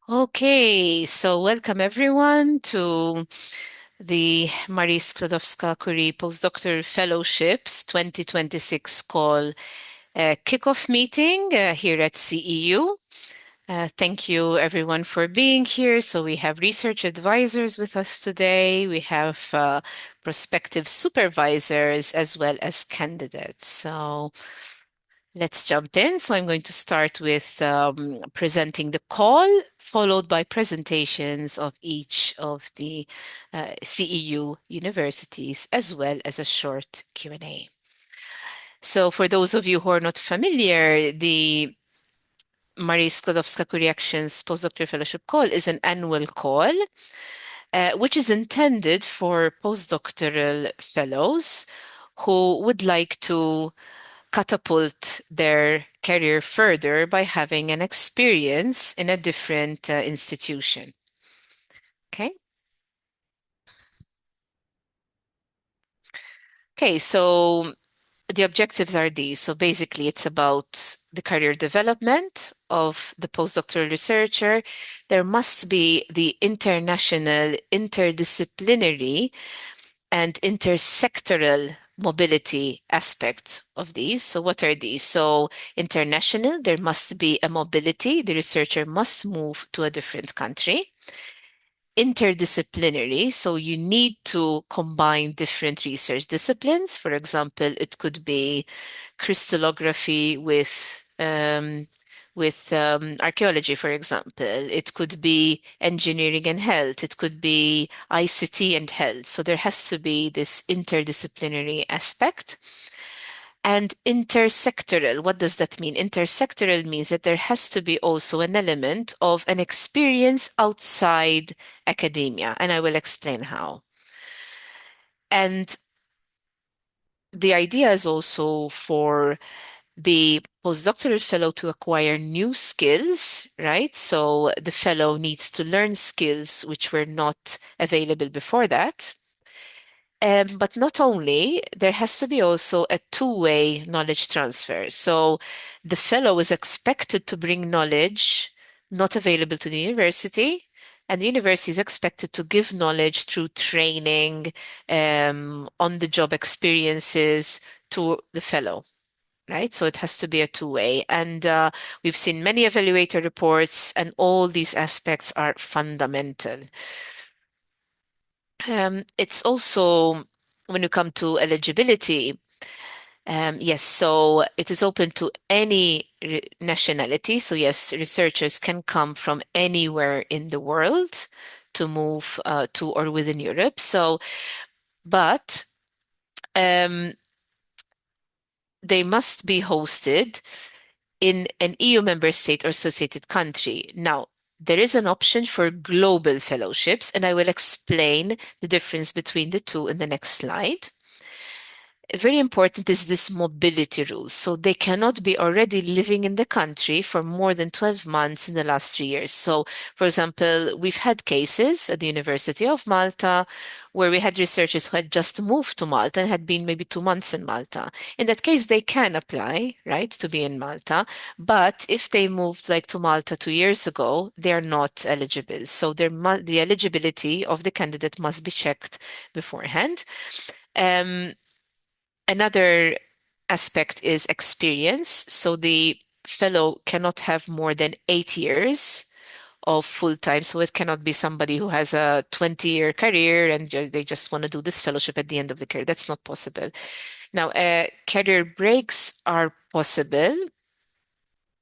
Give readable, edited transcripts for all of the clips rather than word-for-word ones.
Okay, so welcome everyone to the Marie Sklodowska-Curie Postdoctoral Fellowships 2026 call kickoff meeting here at CEU. Thank you everyone for being here. So we have research advisors with us today. We have prospective supervisors as well as candidates. So let's jump in. So I'm going to start with presenting the call, followed by presentations of each of the CEU universities, as well as a short Q&A. So for those of you who are not familiar, the Marie Sklodowska Reactions Postdoctoral Fellowship Call is an annual call, which is intended for postdoctoral fellows who would like to catapult their career further by having an experience in a different institution. Okay. Okay, so the objectives are these. So basically, it's about the career development of the postdoctoral researcher. There must be the international, interdisciplinary, and intersectoral mobility aspect of these. So what are these? So international, there must be a mobility. The researcher must move to a different country. Interdisciplinary, so you need to combine different research disciplines. For example, it could be crystallography with archaeology, for example. It could be engineering and health. It could be ICT and health. So there has to be this interdisciplinary aspect. And intersectoral, what does that mean? Intersectoral means that there has to be also an element of an experience outside academia, and I will explain how. And the idea is also for the postdoctoral fellow to acquire new skills, right? So the fellow needs to learn skills which were not available before that. But not only, there has to be also a two-way knowledge transfer. So the fellow is expected to bring knowledge not available to the university, and the university is expected to give knowledge through training, on-the-job experiences to the fellow. Right? So it has to be a two-way. And we've seen many evaluator reports, and all these aspects are fundamental. It's also, when you come to eligibility, yes, so it is open to any nationality. So yes, researchers can come from anywhere in the world to move to or within Europe. So, but um, they must be hosted in an EU member state or associated country. Now, there is an option for global fellowships, and I will explain the difference between the two in the next slide. Very important is this mobility rule. So they cannot be already living in the country for more than 12 months in the last 3 years. So, for example, we've had cases at the University of Malta where we had researchers who had just moved to Malta and had been maybe 2 months in Malta. In that case, they can apply, right, to be in Malta. But if they moved like to Malta 2 years ago, they are not eligible. So the eligibility of the candidate must be checked beforehand. Um, Another aspect is experience. So the fellow cannot have more than 8 years of full time. So it cannot be somebody who has a 20-year career and they just want to do this fellowship at the end of the career. That's not possible. Now, career breaks are possible.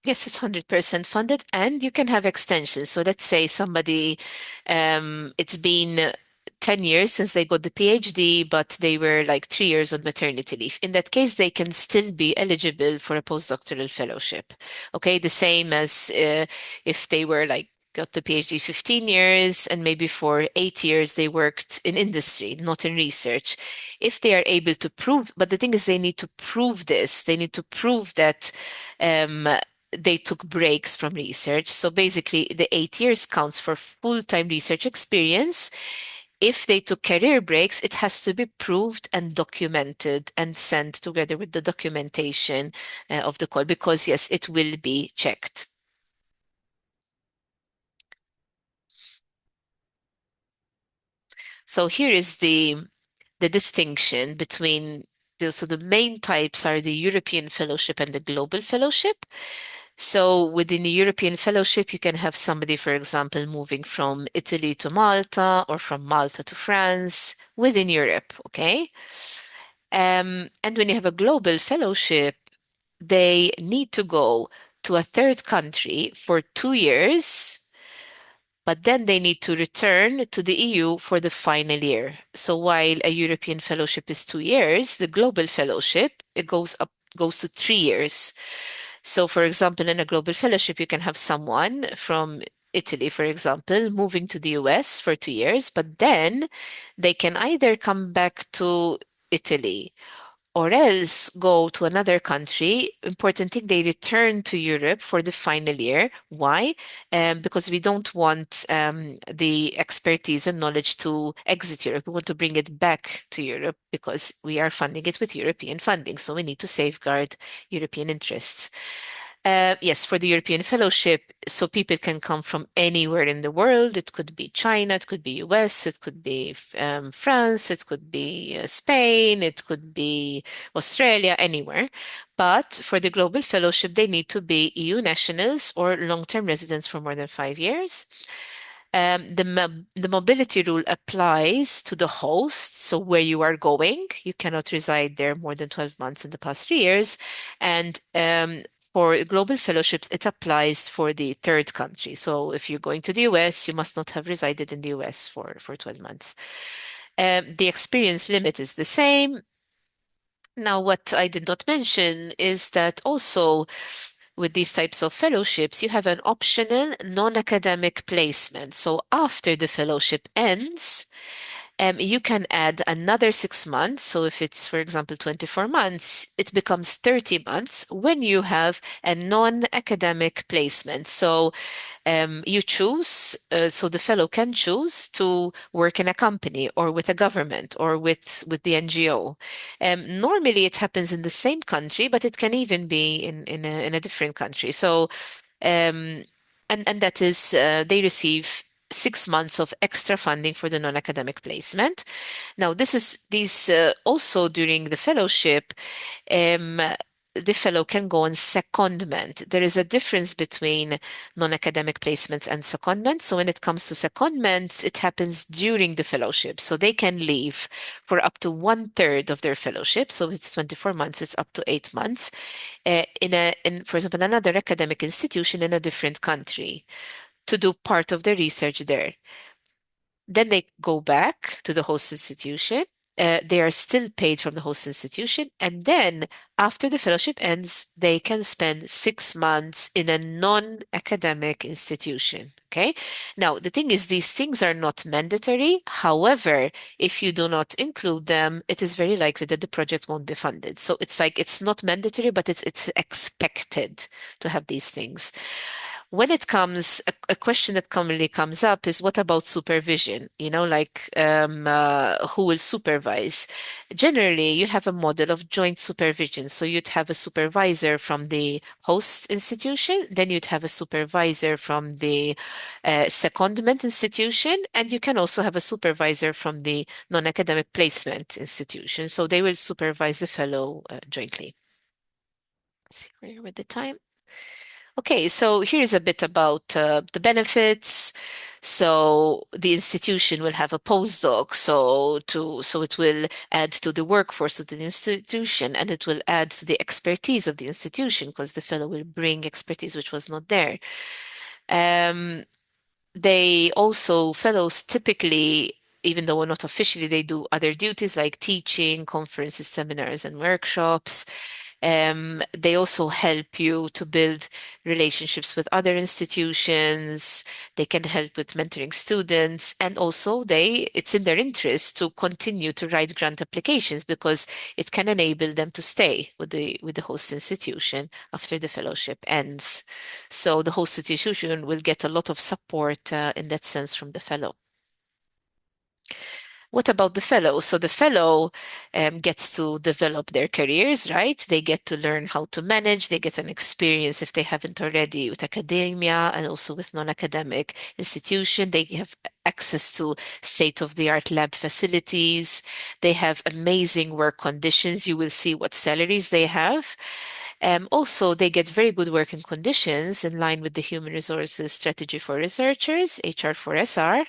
Yes, it's 100% funded, and you can have extensions. So let's say somebody, it's been 10 years since they got the PhD, but they were like 3 years on maternity leave. In that case, they can still be eligible for a postdoctoral fellowship. Okay, the same as if they were like got the PhD 15 years and maybe for 8 years they worked in industry, not in research. If they are able to prove, but the thing is they need to prove this. They need to prove that um, they took breaks from research. So basically, the 8 years counts for full-time research experience. If they took career breaks, it has to be proved and documented and sent together with the documentation of the call because, yes, it will be checked. So here is the distinction between so the main types are the European Fellowship and the Global Fellowship. So within the European Fellowship, you can have somebody, for example, moving from Italy to Malta or from Malta to France within Europe, okay? And when you have a global fellowship, they need to go to a third country for 2 years, but then they need to return to the EU for the final year. So while a European fellowship is 2 years, the global fellowship, it goes to 3 years. So for example, in a global fellowship, you can have someone from Italy, for example, moving to the US for 2 years, but then they can either come back to Italy or else go to another country. Important thing, they return to Europe for the final year. Why? Because we don't want the expertise and knowledge to exit Europe. We want to bring it back to Europe because we are funding it with European funding. So we need to safeguard European interests. Yes, for the European Fellowship, so people can come from anywhere in the world. It could be China, it could be US, it could be France, it could be Spain, it could be Australia, anywhere. But for the Global Fellowship, they need to be EU nationals or long-term residents for more than 5 years. The mobility rule applies to the host, so where you are going, you cannot reside there more than 12 months in the past 3 years. And for global fellowships, it applies for the third country. So if you're going to the US, you must not have resided in the US for 12 months. The experience limit is the same. Now, what I did not mention is that also with these types of fellowships, you have an optional non-academic placement. So after the fellowship ends, you can add another 6 months. So if it's, for example, 24 months, it becomes 30 months when you have a non-academic placement. So you choose, so the fellow can choose to work in a company or with a government or with the NGO. Normally, it happens in the same country, but it can even be in a different country. So, and that is they receive 6 months of extra funding for the non-academic placement. Now, these also during the fellowship. Um, the fellow can go on secondment. There is a difference between non-academic placements and secondment. So when it comes to secondments, it happens during the fellowship. So they can leave for up to 1/3 of their fellowship. So if it's 24 months, it's up to 8 months for example, another academic institution in a different country to do part of the research there. Then they go back to the host institution. They are still paid from the host institution. And then after the fellowship ends, they can spend 6 months in a non-academic institution. Okay. Now, the thing is, these things are not mandatory. However, if you do not include them, it is very likely that the project won't be funded. So it's like it's not mandatory, but it's expected to have these things. When it comes, a question that commonly comes up is what about supervision? Like who will supervise? Generally, you have a model of joint supervision. So you'd have a supervisor from the host institution, then you'd have a supervisor from the secondment institution, and you can also have a supervisor from the non-academic placement institution. So they will supervise the fellow jointly. Let's see where you're with the time. Okay, so here's a bit about the benefits. So the institution will have a postdoc, so it will add to the workforce of the institution, and it will add to the expertise of the institution because the fellow will bring expertise which was not there. Um, they also, fellows typically, even though not officially, they do other duties like teaching, conferences, seminars, and workshops. They also help you to build relationships with other institutions. They can help with mentoring students, and also it's in their interest to continue to write grant applications because it can enable them to stay with the host institution after the fellowship ends. So the host institution will get a lot of support in that sense from the fellow. What about the fellow? So the fellow gets to develop their careers, right? They get to learn how to manage. They get an experience if they haven't already with academia and also with non-academic institution. They have access to state-of-the-art lab facilities. They have amazing work conditions. You will see what salaries they have. Also, they get very good working conditions in line with the Human Resources Strategy for Researchers, HR4SR,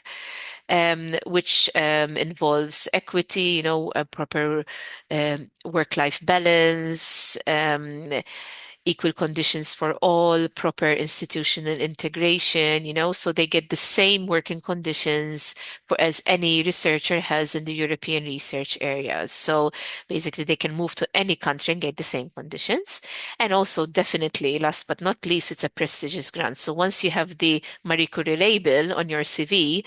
which involves equity, a proper work-life balance, equal conditions for all, proper institutional integration, so they get the same working conditions for as any researcher has in the European research areas. So basically they can move to any country and get the same conditions. And also definitely, last but not least, it's a prestigious grant. So once you have the Marie Curie label on your CV,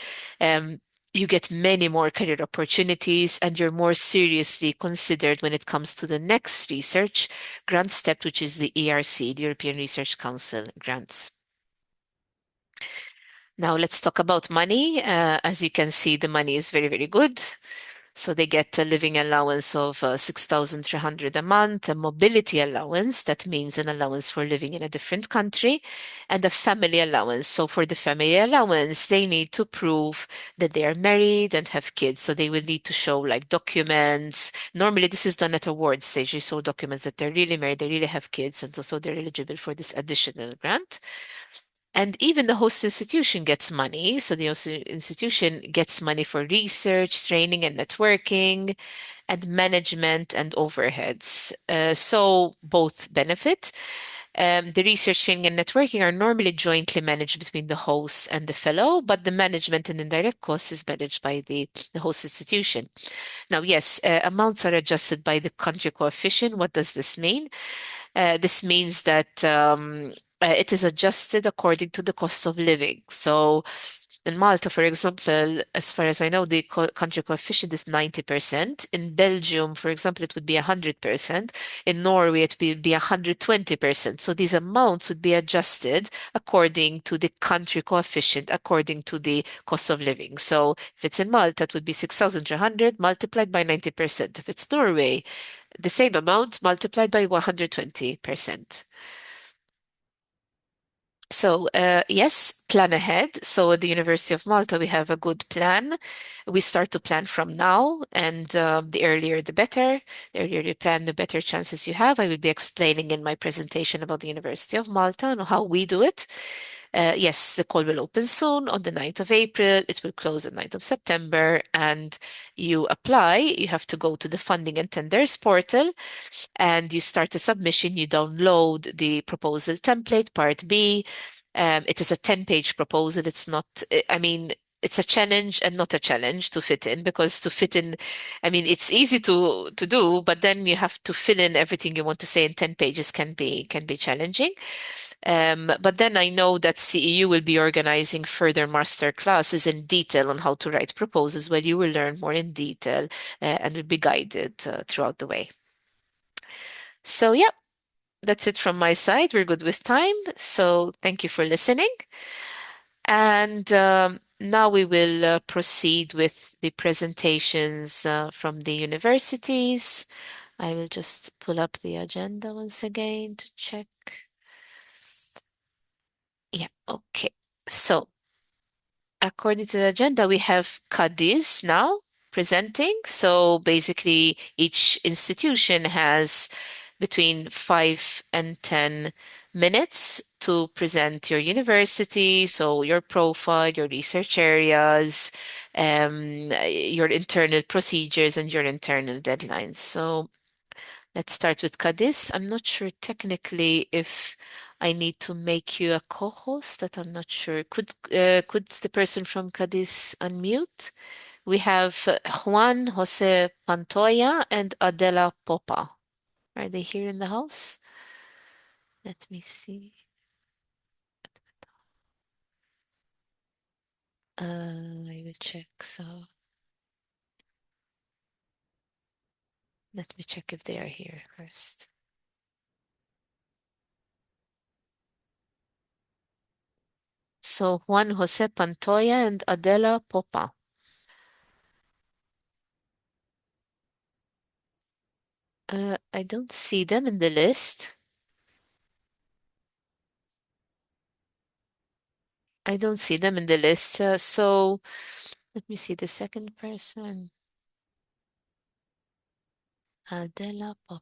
you get many more career opportunities and you're more seriously considered when it comes to the next research grant step, which is the ERC, the European Research Council grants. Now let's talk about money. As you can see, the money is very, very good. So they get a living allowance of 6,300 a month, a mobility allowance, that means an allowance for living in a different country, and a family allowance. So for the family allowance, they need to prove that they are married and have kids. So they will need to show like documents. Normally, this is done at award stage. You show documents that they're really married, they really have kids, and so they're eligible for this additional grant. And even the host institution gets money. So the host institution gets money for research, training, and networking, and management and overheads. So both benefit. The research, training, and networking are normally jointly managed between the host and the fellow, but the management and indirect costs is managed by the host institution. Now, yes, amounts are adjusted by the country coefficient. What does this mean? This means that it is adjusted according to the cost of living. So in Malta, for example, as far as I know, the country coefficient is 90%. In Belgium, for example, it would be 100%. In Norway, it would be 120%. So these amounts would be adjusted according to the country coefficient, according to the cost of living. So if it's in Malta, it would be 6,300 multiplied by 90%. If it's Norway, the same amount multiplied by 120%. So, yes, plan ahead. So, at the University of Malta, we have a good plan. We start to plan from now, and the earlier the better. The earlier you plan, the better chances you have. I will be explaining in my presentation about the University of Malta and how we do it. Yes, the call will open soon on the 9th of April. It will close on 9th of September, and you apply. You have to go to the funding and tenders portal and you start a submission, you download the proposal template, part B. It is a 10-page proposal. It's not, I mean, it's a challenge and not a challenge to fit in because to fit in, I mean, it's easy to do, but then you have to fill in everything you want to say in 10 pages can be challenging. But then I know that CEU will be organizing further master classes in detail on how to write proposals where you will learn more in detail and will be guided throughout the way. So yeah, that's it from my side. We're good with time. So thank you for listening. And now we will proceed with the presentations from the universities. I will just pull up the agenda once again to check. Yeah, okay. So according to the agenda, we have Cadiz now presenting. So basically, each institution has between 5 and 10 minutes to present your university, so your profile, your research areas, your internal procedures, and your internal deadlines. So let's start with Cadiz. I'm not sure technically if I need to make you a co-host. That I'm not sure. Could the person from Cadiz unmute? We have Juan Jose Pantoya and Adela Popa. Are they here in the house? Let me see. I will check. So let me check if they are here first. So Juan Jose Pantoya and Adela Popa. I don't see them in the list. I don't see them in the list. So let me see the second person. Adela Papa.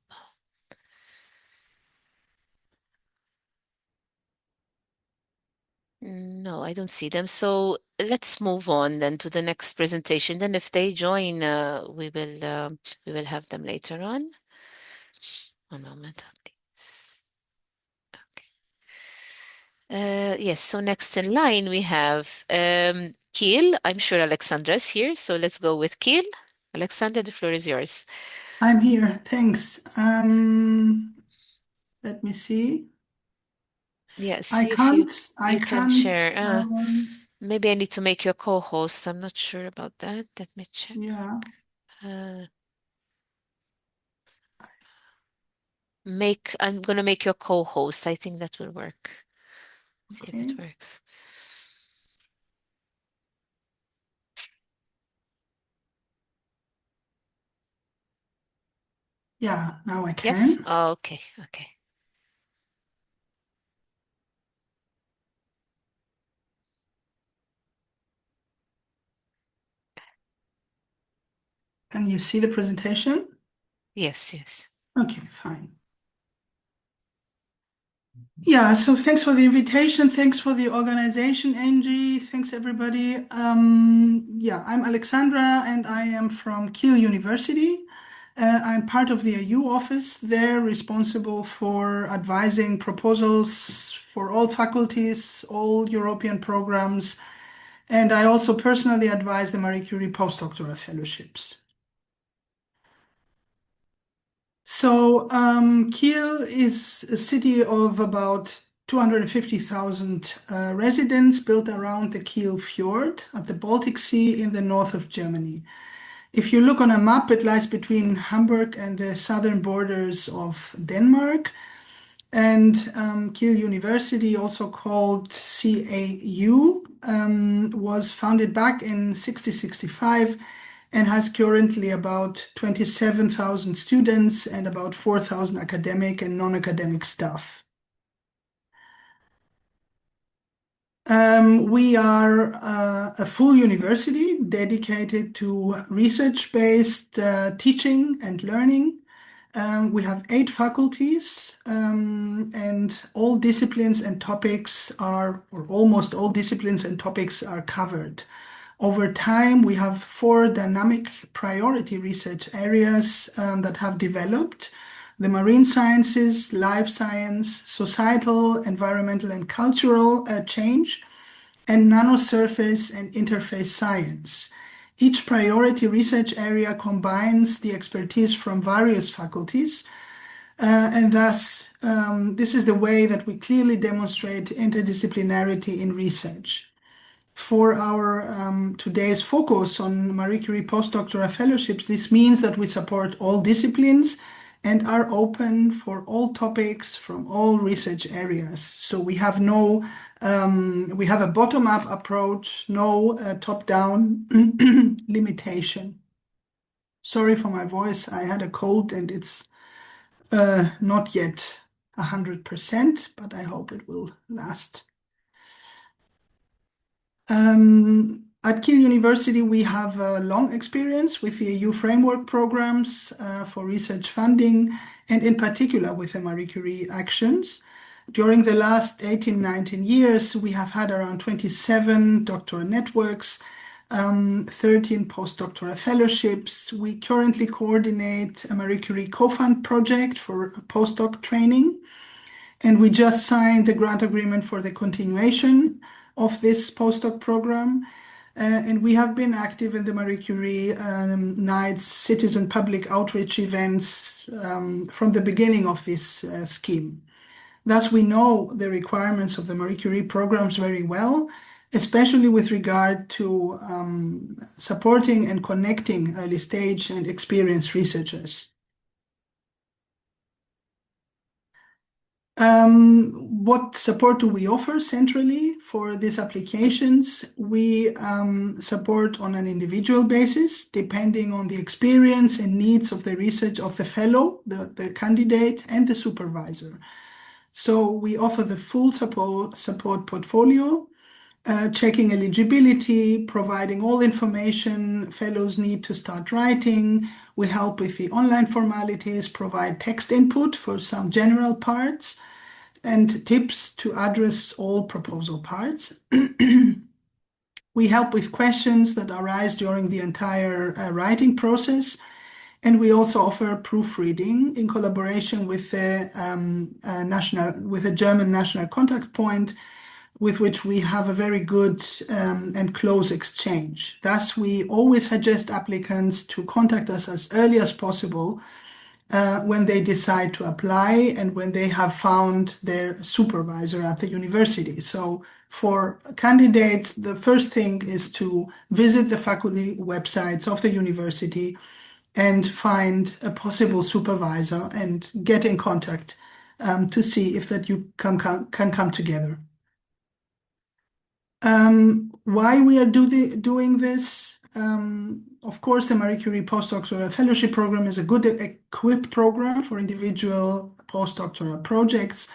No, I don't see them. So let's move on then to the next presentation. Then if they join, we will have them later on. One moment, please. Okay. Yes, so next in line we have Kiel. I'm sure Alexandra's here, so let's go with Kiel. Alexandra, the floor is yours. I'm here, thanks. Let me see. Yeah, I see if can't, I you can can't, share. Maybe I need to make you a co-host. I'm not sure about that. Let me check. yeah, Uh, I'm gonna make you a co-host. I think that will work. See if it okay. works. Yeah, now I Yes? can. Okay, okay. Can you see the presentation? Yes, yes. Okay, fine. Yeah, so thanks for the invitation. Thanks for the organization, Angie. Thanks, everybody. Yeah, I'm Alexandra and I am from Kiel University. I'm part of the AU office. They're responsible for advising proposals for all faculties, all European programs, and I also personally advise the Marie Curie postdoctoral fellowships. So, Kiel is a city of about 250,000 residents built around the Kiel Fjord at the Baltic Sea in the north of Germany. If you look on a map, it lies between Hamburg and the southern borders of Denmark. And Kiel University, also called CAU, was founded back in 1665 and has currently about 27,000 students and about 4,000 academic and non-academic staff. We are a full university dedicated to research-based teaching and learning. We have 8 faculties, and all disciplines and topics are, or almost all disciplines and topics are covered. Over time, we have 4 dynamic priority research areas that have developed: the marine sciences, life science, societal, environmental, and cultural change, and nanosurface and interface science. Each priority research area combines the expertise from various faculties, and thus, this is the way that we clearly demonstrate interdisciplinarity in research. For our today's focus on Marie Curie postdoctoral fellowships, this means that we support all disciplines and are open for all topics from all research areas. So we have a bottom-up approach, no top-down limitation. Sorry for my voice. I had a cold and it's not yet 100%, but I hope it will last. At Kiel University, we have a long experience with the EU framework programs for research funding, and in particular with the Marie Curie actions. During the last 18, 19 years, we have had around 27 doctoral networks, 13 postdoctoral fellowships. We currently coordinate a Marie Curie co-fund project for postdoc training. And we just signed the grant agreement for the continuation of this postdoc program. And we have been active in the Marie Curie Nights citizen public outreach events from the beginning of this scheme. Thus, we know the requirements of the Marie Curie programs very well, especially with regard to supporting and connecting early stage and experienced researchers. what support do we offer centrally for these applications? We support on an individual basis, depending on the experience and needs of the research of the fellow, the candidate, and the supervisor. So we offer the full support portfolio, checking eligibility, providing all information fellows need to start writing. We help with the online formalities, provide text input for some general parts, and tips to address all proposal parts. We help with questions that arise during the entire writing process. And we also offer proofreading in collaboration with with the German national contact point, with which we have a very good and close exchange. Thus, we always suggest applicants to contact us as early as possible when they decide to apply and when they have found their supervisor at the university. So for candidates, the first thing is to visit the faculty websites of the university and find a possible supervisor and get in contact to see if that you can come together. Why we are doing this? Of course, the Marie Curie postdoctoral fellowship program is a good equipped program for individual postdoctoral projects,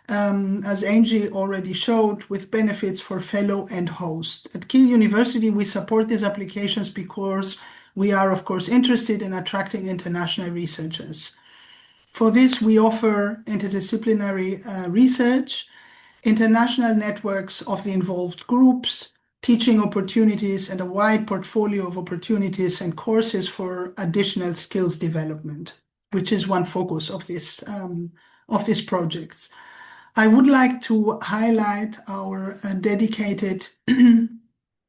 as Angie already showed, with benefits for fellow and host. At Kiel University, we support these applications because we are, of course, interested in attracting international researchers. For this, we offer interdisciplinary research, international networks of the involved groups, teaching opportunities, and a wide portfolio of opportunities and courses for additional skills development, which is one focus of these projects. I would like to highlight our dedicated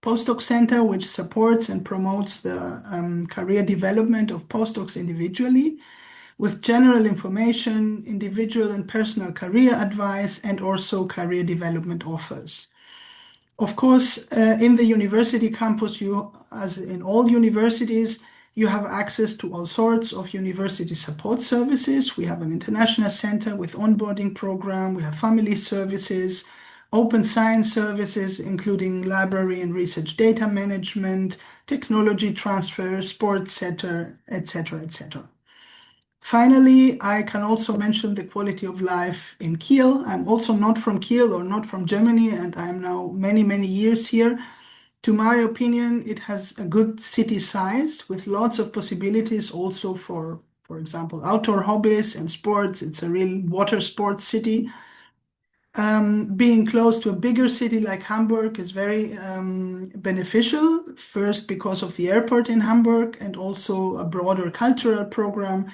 postdoc center, which supports and promotes the career development of postdocs individually, with general information, individual and personal career advice, and also career development offers. Of course, in the university campus, as in all universities, you have access to all sorts of university support services. We have an international center with onboarding program. We have family services, open science services, including library and research data management, technology transfer, sports center, etc., etc. Finally, I can also mention the quality of life in Kiel. I'm also not from Kiel or not from Germany, and I'm now many, many years here. To my opinion, it has a good city size with lots of possibilities also for example, outdoor hobbies and sports. It's a real water sports city. Being close to a bigger city like Hamburg is very beneficial, first because of the airport in Hamburg and also a broader cultural program.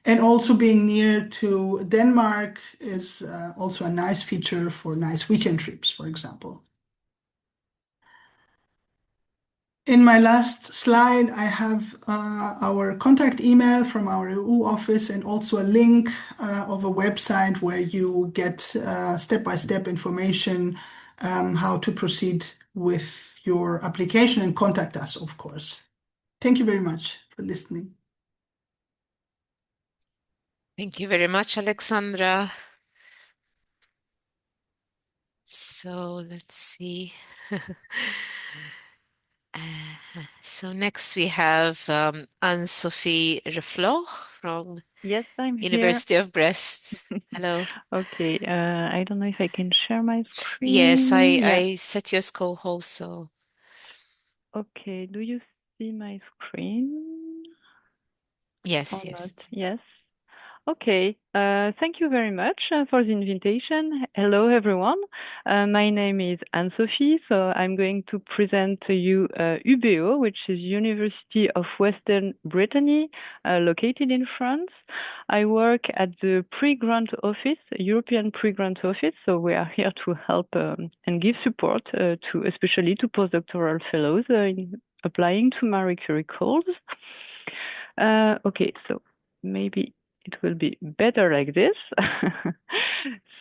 And also being near to Denmark is also a nice feature for nice weekend trips, for example. In my last slide, I have our contact email from our EU office and also a link of a website where you get step-by-step information how to proceed with your application and contact us, of course. Thank you very much for listening. Thank you very much, Alexandra. So let's see. So next we have Anne-Sophie Refloch from Yes, I'm here. University of Brest. Hello. Okay, I don't know if I can share my Yes, screen. Yeah. I set you as co-host, so Okay, do you see my screen or yes, not? yes. Yes. Okay, thank you very much for the invitation. Hello, everyone. My name is Anne-Sophie, so I'm going to present to you UBO, which is University of Western Brittany, located in France. I work at the pre-grant office, European pre-grant office, so we are here to help and give support especially to postdoctoral fellows in applying to Marie Curie calls. Okay, so maybe it will be better like this.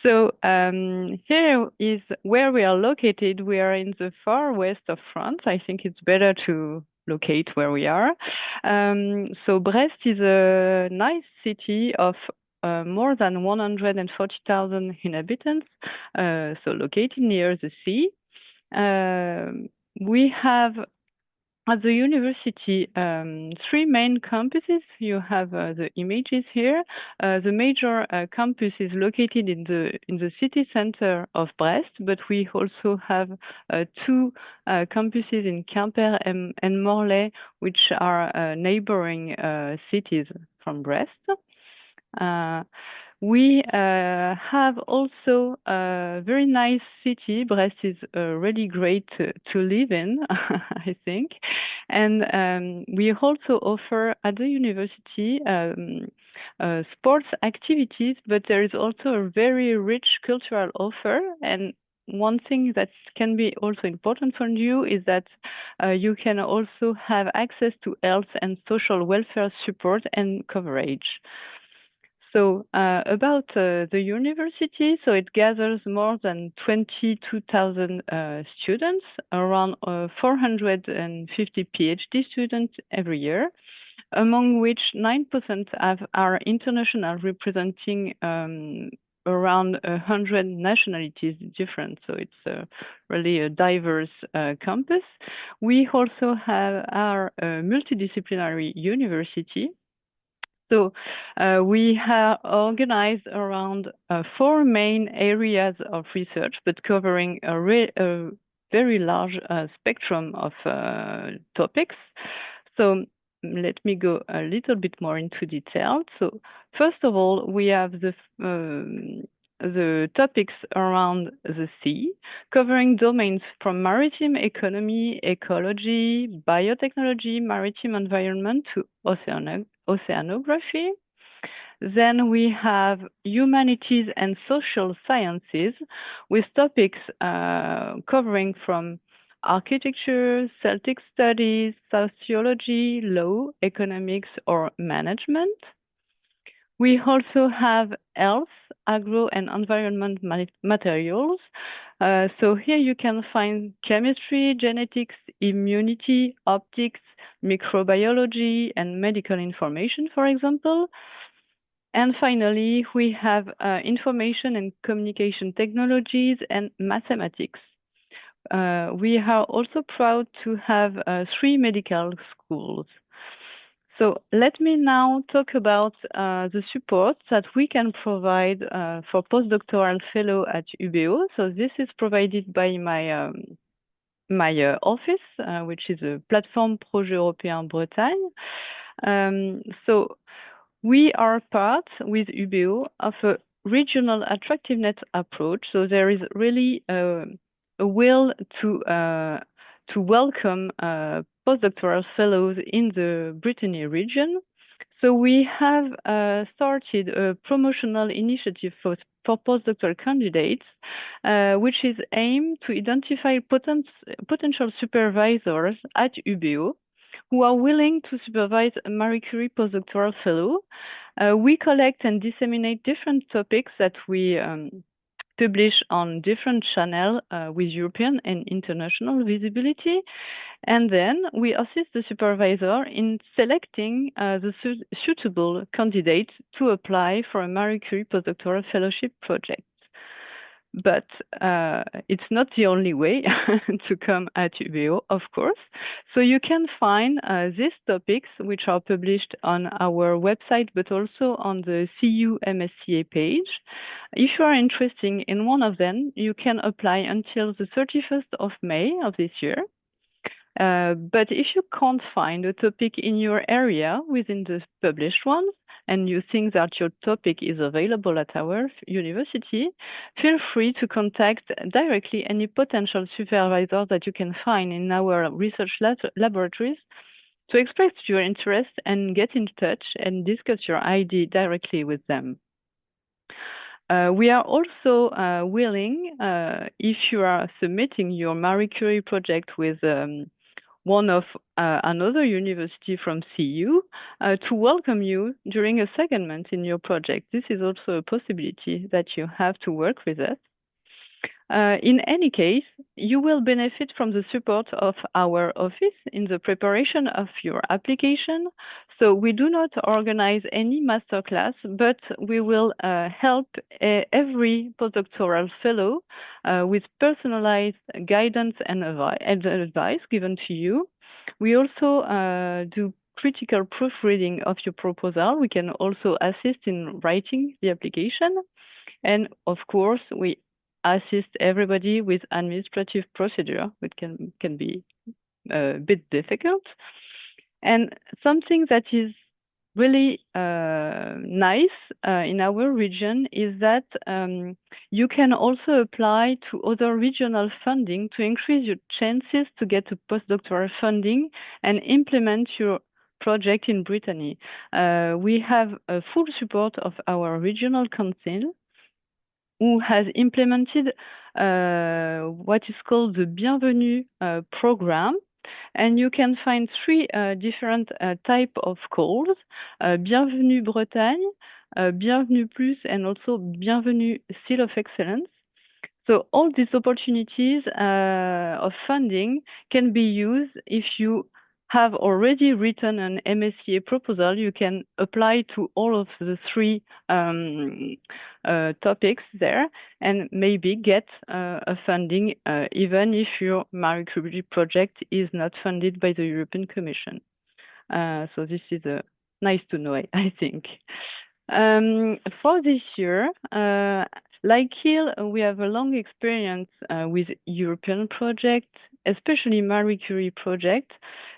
So here is where we are located. We are in the far west of France. I think it's better to locate where we are. So Brest is a nice city of more than 140,000 inhabitants, so located near the sea. We have at the university, three main campuses. You have the images here. The major campus is located in the city center of Brest, but we also have two campuses in Quimper and Morlaix, which are neighboring cities from Brest. We have also a very nice city. Brest is really great to live in, I think. And we also offer at the university sports activities, but there is also a very rich cultural offer. And one thing that can be also important for you is that you can also have access to health and social welfare support and coverage. So about the university, so it gathers more than 22,000 students, around 450 PhD students every year, among which 9% are international, representing around 100 nationalities different. So it's really a diverse campus. We also have our multidisciplinary university. So we have organized around 4 main areas of research, but covering a very large spectrum of topics. So let me go a little bit more into detail. So first of all, we have the topics around the sea, covering domains from maritime economy, ecology, biotechnology, maritime environment to oceanography. Then we have humanities and social sciences with topics covering from architecture, Celtic studies, sociology, law, economics, or management. We also have health, agro, and environment materials. So here you can find chemistry, genetics, immunity, optics, microbiology, and medical information, for example. And finally, we have information and communication technologies and mathematics. We are also proud to have 3 medical schools. So let me now talk about the support that we can provide for postdoctoral fellow at UBO. So this is provided by my office, which is a platform Projet Européen Bretagne. So we are part with UBO of a regional attractiveness approach. So there is really a will to welcome postdoctoral fellows in the Brittany region. So we have started a promotional initiative for postdoctoral candidates, which is aimed to identify potential supervisors at UBO who are willing to supervise a Marie Curie postdoctoral fellow. We collect and disseminate different topics that we publish on different channels with European and international visibility. And then we assist the supervisor in selecting the suitable candidates to apply for a Marie Curie postdoctoral fellowship project. But it's not the only way to come at UBO, of course. So you can find these topics, which are published on our website, but also on the CU MSCA page. If you are interested in one of them, you can apply until the 31st of May of this year. But if you can't find a topic in your area within the published ones, and you think that your topic is available at our university, feel free to contact directly any potential supervisor that you can find in our research laboratories to express your interest and get in touch and discuss your idea directly with them. We are also willing, if you are submitting your Marie Curie project with one of another university from CU, to welcome you during a secondment in your project. This is also a possibility that you have to work with us. In any case, you will benefit from the support of our office in the preparation of your application. So we do not organize any masterclass, but we will help every postdoctoral fellow with personalized guidance and advice given to you. We also do critical proofreading of your proposal. We can also assist in writing the application. And of course, we assist everybody with administrative procedure, which can be a bit difficult. And something that is really nice in our region is that you can also apply to other regional funding to increase your chances to get a postdoctoral funding and implement your project in Brittany. We have a full support of our regional council who has implemented what is called the Bienvenue program. And you can find three different type of calls: Bienvenue Bretagne, Bienvenue Plus, and also Bienvenue Seal of Excellence. So all these opportunities of funding can be used if you have already written an MSCA proposal. You can apply to all of the three topics there and maybe get a funding even if your Marie Curie project is not funded by the European Commission. So this is nice to know, I think. For this year, like Hill, we have a long experience with European projects, especially Marie Curie project.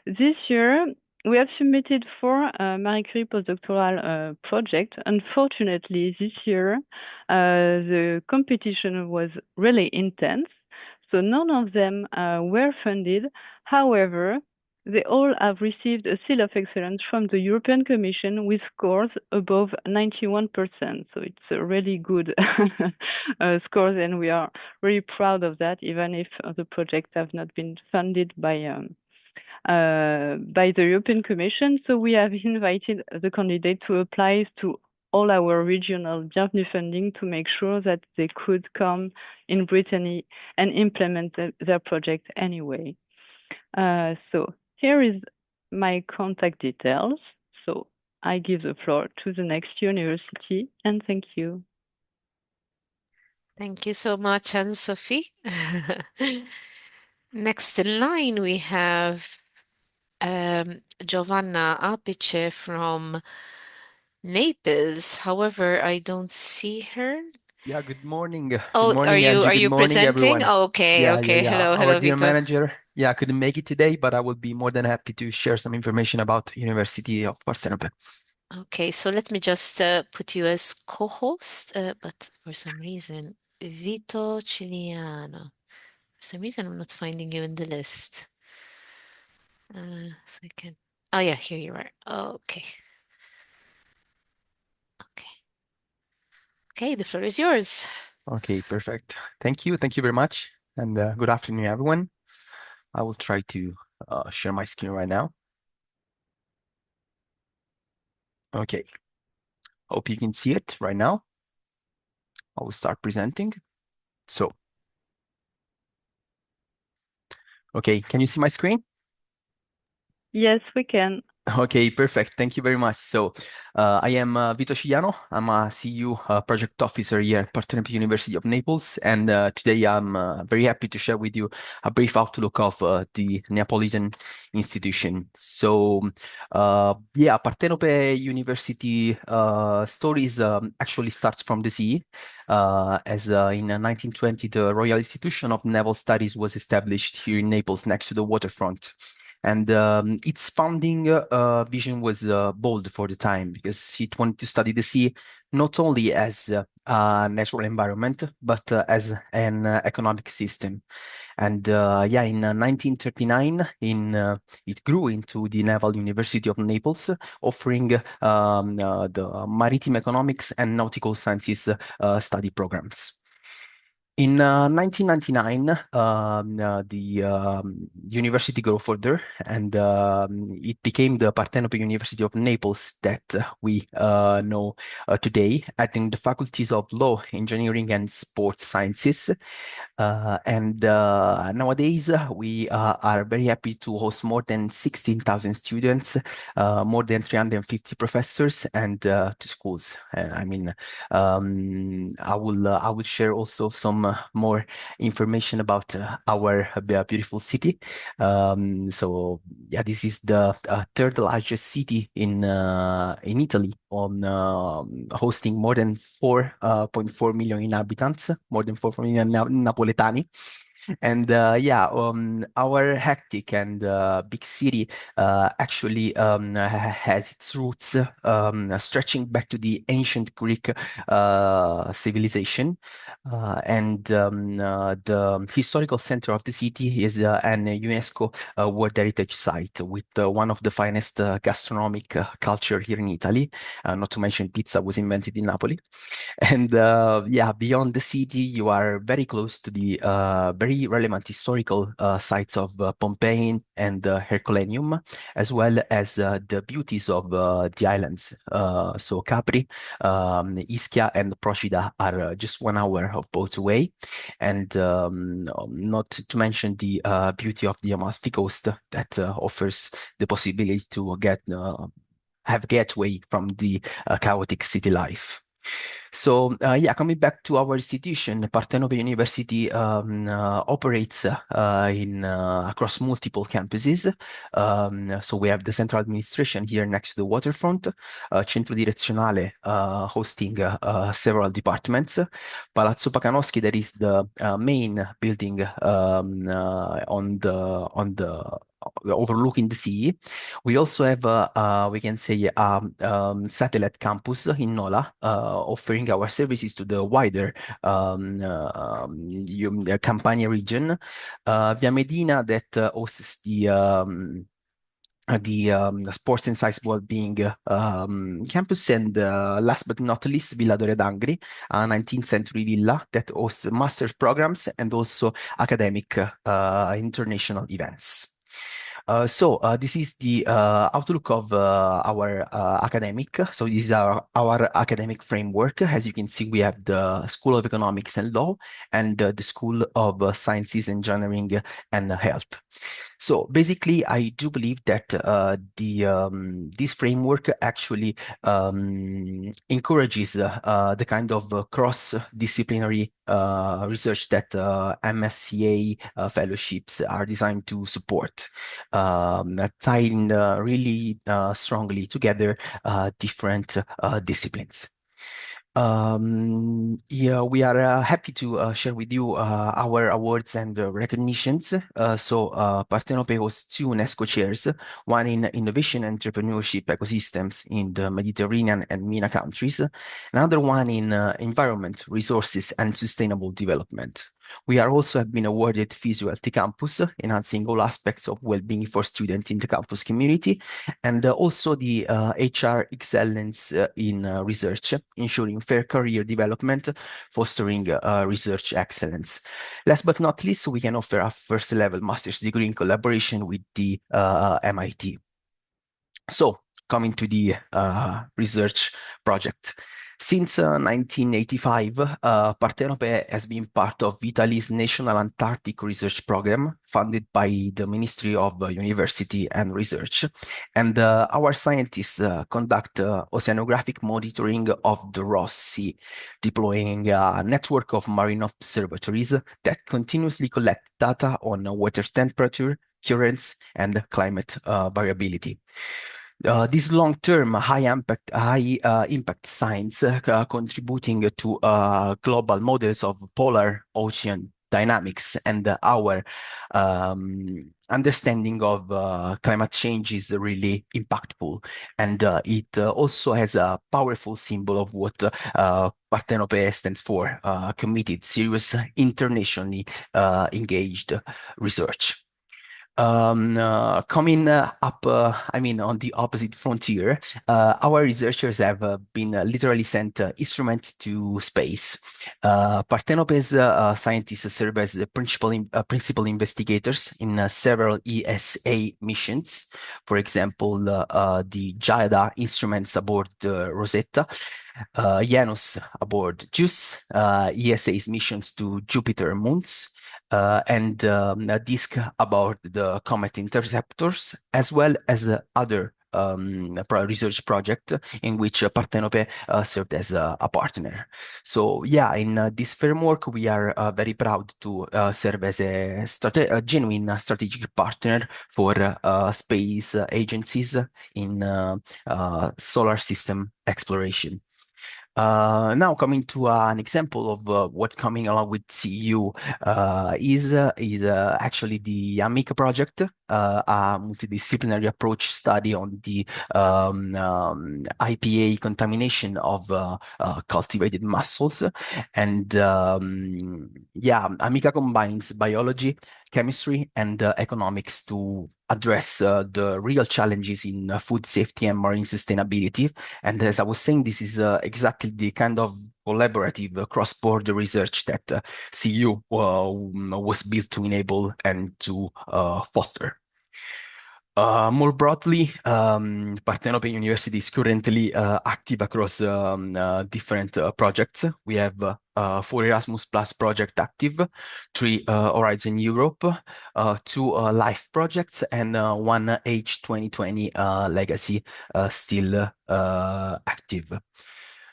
This year, we have submitted 4 Marie Curie postdoctoral projects. Unfortunately, this year, the competition was really intense, so none of them were funded. However, they all have received a seal of excellence from the European Commission with scores above 91%. So it's a really good scores, and we are really proud of that, even if the projects have not been funded by the European Commission. So we have invited the candidate to apply to all our regional Bienvenue funding to make sure that they could come in Brittany and implement their project anyway. So here is my contact details. So I give the floor to the next university, and thank you. Thank you so much, Anne-Sophie. Next in line, we have Giovanna Apice from Naples. However, I don't see her. Yeah, good morning. Good Oh, morning, Angie. are Good you morning, presenting? everyone. Oh, okay, okay. Yeah. Hello, Our hello, dear Vito. manager, couldn't make it today, but I will be more than happy to share some information about University of Partenope. Okay, so let me just put you as co-host, but for some reason, Vito Ciliano. For some reason, I'm not finding you in the list. So I can. Oh yeah, here you are. Okay. Okay. Okay, the floor is yours. Okay, perfect. Thank you. Thank you very much. And good afternoon, everyone. I will try to share my screen right now. Okay. Hope you can see it right now. I will start presenting. So, okay, can you see my screen? Yes, we can. Okay, perfect. Thank you very much. So, I am Vito Cigliano. I'm a CU project officer here at Partenope University of Naples, and today I'm very happy to share with you a brief outlook of the Neapolitan institution. So, Partenope University stories actually starts from the sea, as in 1920 the Royal Institution of Naval Studies was established here in Naples next to the waterfront. And its founding vision was bold for the time because it wanted to study the sea not only as a natural environment, but as an economic system. And in 1939, it grew into the Naval University of Naples, offering the maritime economics and nautical sciences study programs. In 1999, the university grew further, and it became the Partenope University of Naples that we know today, adding the faculties of law, engineering, and sports sciences. And nowadays, we are very happy to host more than 16,000 students, more than 350 professors, and two schools. I will share also some more information about our beautiful city. So yeah, this is the third largest city in Italy on hosting more than 4.4 million inhabitants, more than 4 million Napoletani. And our hectic and big city actually has its roots stretching back to the ancient Greek civilization. The historical center of the city is an UNESCO World Heritage Site with one of the finest gastronomic culture here in Italy. Not to mention pizza was invented in Napoli. And beyond the city, you are very close to the very relevant historical sites of Pompeii and Herculaneum, as well as the beauties of the islands. So Capri, Ischia, and Procida are just 1 hour of boat away. And not to mention the beauty of the Amalfi Coast that offers the possibility to have a getaway from the chaotic city life. So coming back to our institution, Partenope University operates in across multiple campuses. So we have the central administration here next to the waterfront, Centro Direzionale hosting several departments, Palazzo Pacanoschi, that is the main building on the overlooking the sea. We also have, we can say, satellite campus in Nola, offering our services to the wider Campania region. Via Medina that hosts the Sports and Science Wellbeing campus, and last but not least, Villa Dore d'Angri, a 19th century villa that hosts master's programs and also academic international events. This is the outlook of our academic. So this is our academic framework. As you can see, we have the School of Economics and Law and the School of Sciences, Engineering, and Health. So basically, I do believe that this framework actually encourages the kind of cross-disciplinary research that MSCA fellowships are designed to support, tying really strongly together different disciplines. We are happy to share with you our awards and recognitions. Partenope hosts 2 UNESCO chairs, one in innovation and entrepreneurship ecosystems in the Mediterranean and MENA countries, another one in environment, resources, and sustainable development. We are also have been awarded Visuality Campus, enhancing all aspects of well-being for students in the campus community, and also the HR Excellence in Research, ensuring fair career development, fostering research excellence. Last but not least, we can offer a first-level master's degree in collaboration with the MIT. So, coming to the research project. Since 1985, Partenope has been part of Italy's National Antarctic Research Program, funded by the Ministry of University and Research. And our scientists conduct oceanographic monitoring of the Ross Sea, deploying a network of marine observatories that continuously collect data on water temperature, currents, and climate variability. This long-term high impact science contributing to global models of polar ocean dynamics, and our understanding of climate change is really impactful, and it also has a powerful symbol of what Partenope stands for: committed, serious, internationally engaged research. Coming up, I mean, on the opposite frontier, our researchers have been literally sent instruments to space. Partenope's scientists serve as the principal investigators in several ESA missions. For example, the JAIDA instruments aboard Rosetta, Janus aboard JUICE, ESA's missions to Jupiter moons, and a disk about the comet interceptors, as well as other research project in which Partenope served as a partner. So yeah, in this framework, we are very proud to serve as a genuine strategic partner for space agencies in solar system exploration. Now coming to an example of what coming along with CEU is actually the AMICA project, a multidisciplinary approach study on the IPA contamination of cultivated mussels. And yeah, AMICA combines biology, chemistry, and economics to address the real challenges in food safety and marine sustainability. And as I was saying, this is exactly the kind of collaborative cross-border research that CU was built to enable and to foster. More broadly, Partenope University is currently active across different projects. We have 4 Erasmus Plus project active, 3 Horizon Europe, 2 LIFE projects, and 1 H2020 Legacy still active.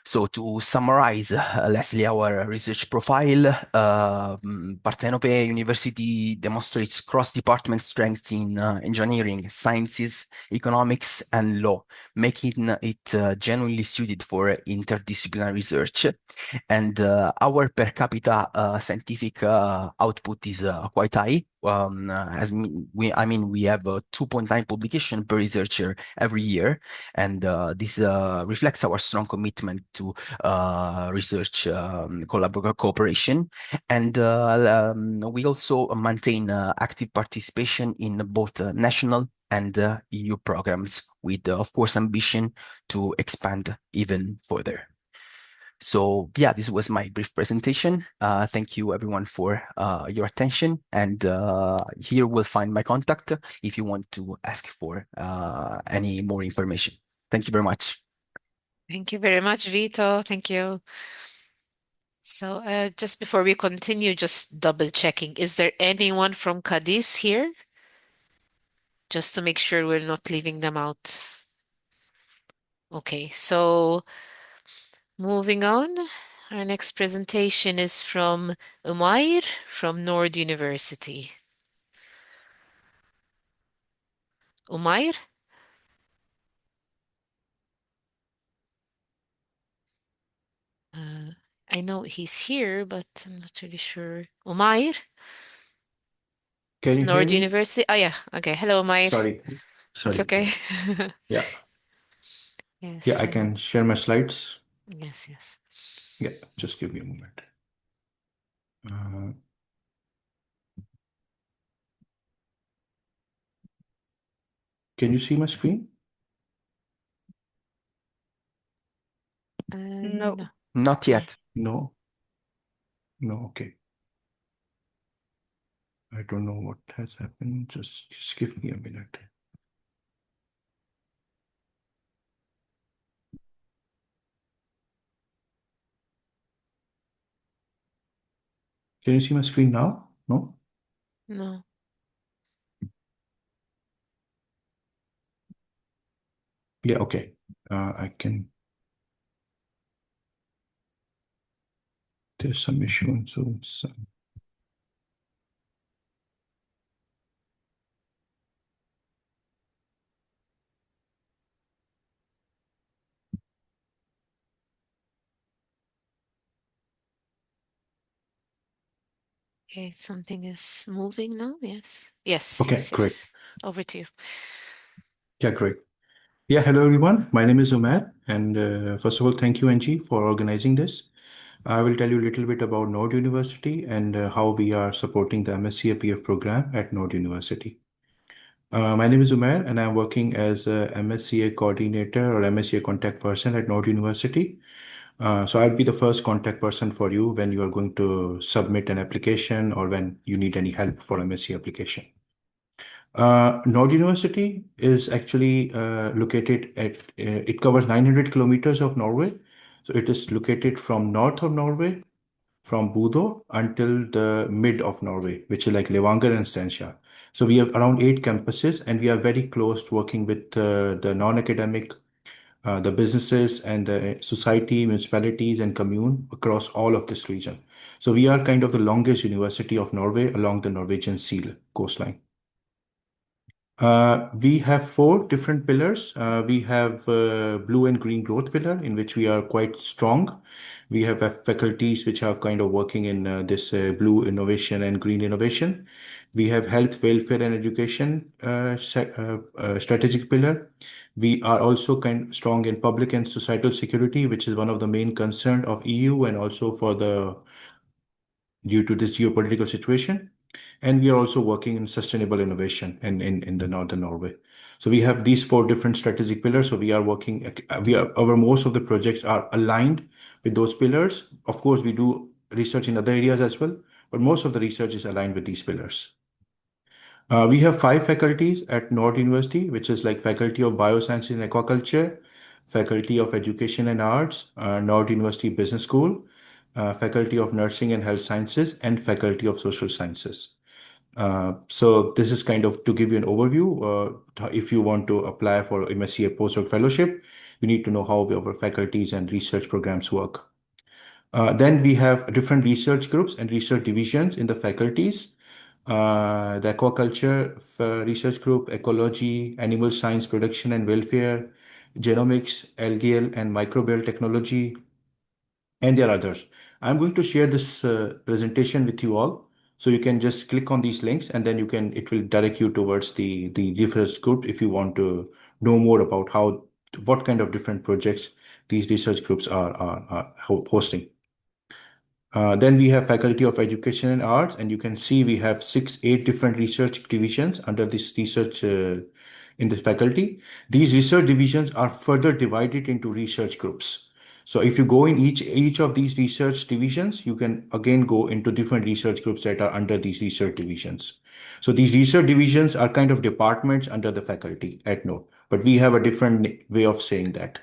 So to summarize, Leslie, our research profile, Partenope University demonstrates cross-department strengths in engineering, sciences, economics, and law, making it genuinely suited for interdisciplinary research. And our per capita scientific output is quite high. I mean, we have 2.9 publication per researcher every year, and this reflects our strong commitment to research cooperation. And we also maintain active participation in both national and EU programs with, of course, ambition to expand even further. So yeah, this was my brief presentation. Thank you everyone for your attention. And here we'll find my contact if you want to ask for any more information. Thank you very much. Thank you very much, Vito. Thank you. So just before we continue, just double checking. Is there anyone from Cadiz here? Just to make sure we're not leaving them out. Okay, so moving on. Our next presentation is from Umair from Nord University. Umair? I know he's here, but I'm not really sure. Umair? Can you hear Nord me? University? Oh, yeah. Okay. Hello, Umair. Sorry. It's okay. Yeah. Yes, Yeah, I can share my slides. Yes, yes. Yeah, just give me a moment. Can you see my screen? No. No. Not Okay. yet. No. No, okay. I don't know what has happened. Just give me a minute. Can you see my screen now? No? No. Yeah, okay. I can. There's some issue on Zoom. Okay, something is moving now. Yes. Yes, Okay, yes, great. yes. Over to you. Yeah, great. Yeah, hello everyone. My name is Umair, and first of all, thank you, Angie, for organizing this. I will tell you a little bit about Nord University and how we are supporting the MSCA PF program at Nord University. My name is Umair, and I'm working as a MSCA coordinator or MSCA contact person at Nord University. So I'll be the first contact person for you when you are going to submit an application or when you need any help for MSc application. Nord University is actually located at, it covers 900 kilometers of Norway. So it is located from north of Norway, from Bodø until the mid of Norway, which is like Levanger and Stensja. So we have around 8 campuses, and we are very close to working with the non-academic, the businesses and the society, municipalities, and commune across all of this region. So we are kind of the longest university of Norway along the Norwegian Sea coastline. We have 4 different pillars. We have blue and green growth pillar, in which we are quite strong. We have faculties which are kind of working in this blue innovation and green innovation. We have health, welfare, and education strategic pillar. We are also kind of strong in public and societal security, which is one of the main concern of EU and also for the due to this geopolitical situation. And we are also working in sustainable innovation in the northern Norway. So we have these 4 different strategic pillars. So we are working, our most of the projects are aligned with those pillars. Of course, we do research in other areas as well, but most of the research is aligned with these pillars. We have 5 faculties at Nord University, which is like Faculty of Biosciences and Aquaculture, Faculty of Education and Arts, Nord University Business School, Faculty of Nursing and Health Sciences, and Faculty of Social Sciences. So this is kind of to give you an overview. If you want to apply for MSCA postdoc fellowship, you need to know how our faculties and research programs work. Then we have different research groups and research divisions in the faculties. The aquaculture research group, ecology, animal science production and welfare, genomics, algal and microbial technology, and there are others. I'm going to share this presentation with you all. So you can just click on these links and then it will direct you towards the research group if you want to know more about what kind of different projects these research groups are hosting. Then we have Faculty of Education and Arts, and you can see we have 8 different research divisions under this research in the faculty. These research divisions are further divided into research groups. So if you go in each of these research divisions, you can again go into different research groups that are under these research divisions. So these research divisions are kind of departments under the faculty at Node, but we have a different way of saying that.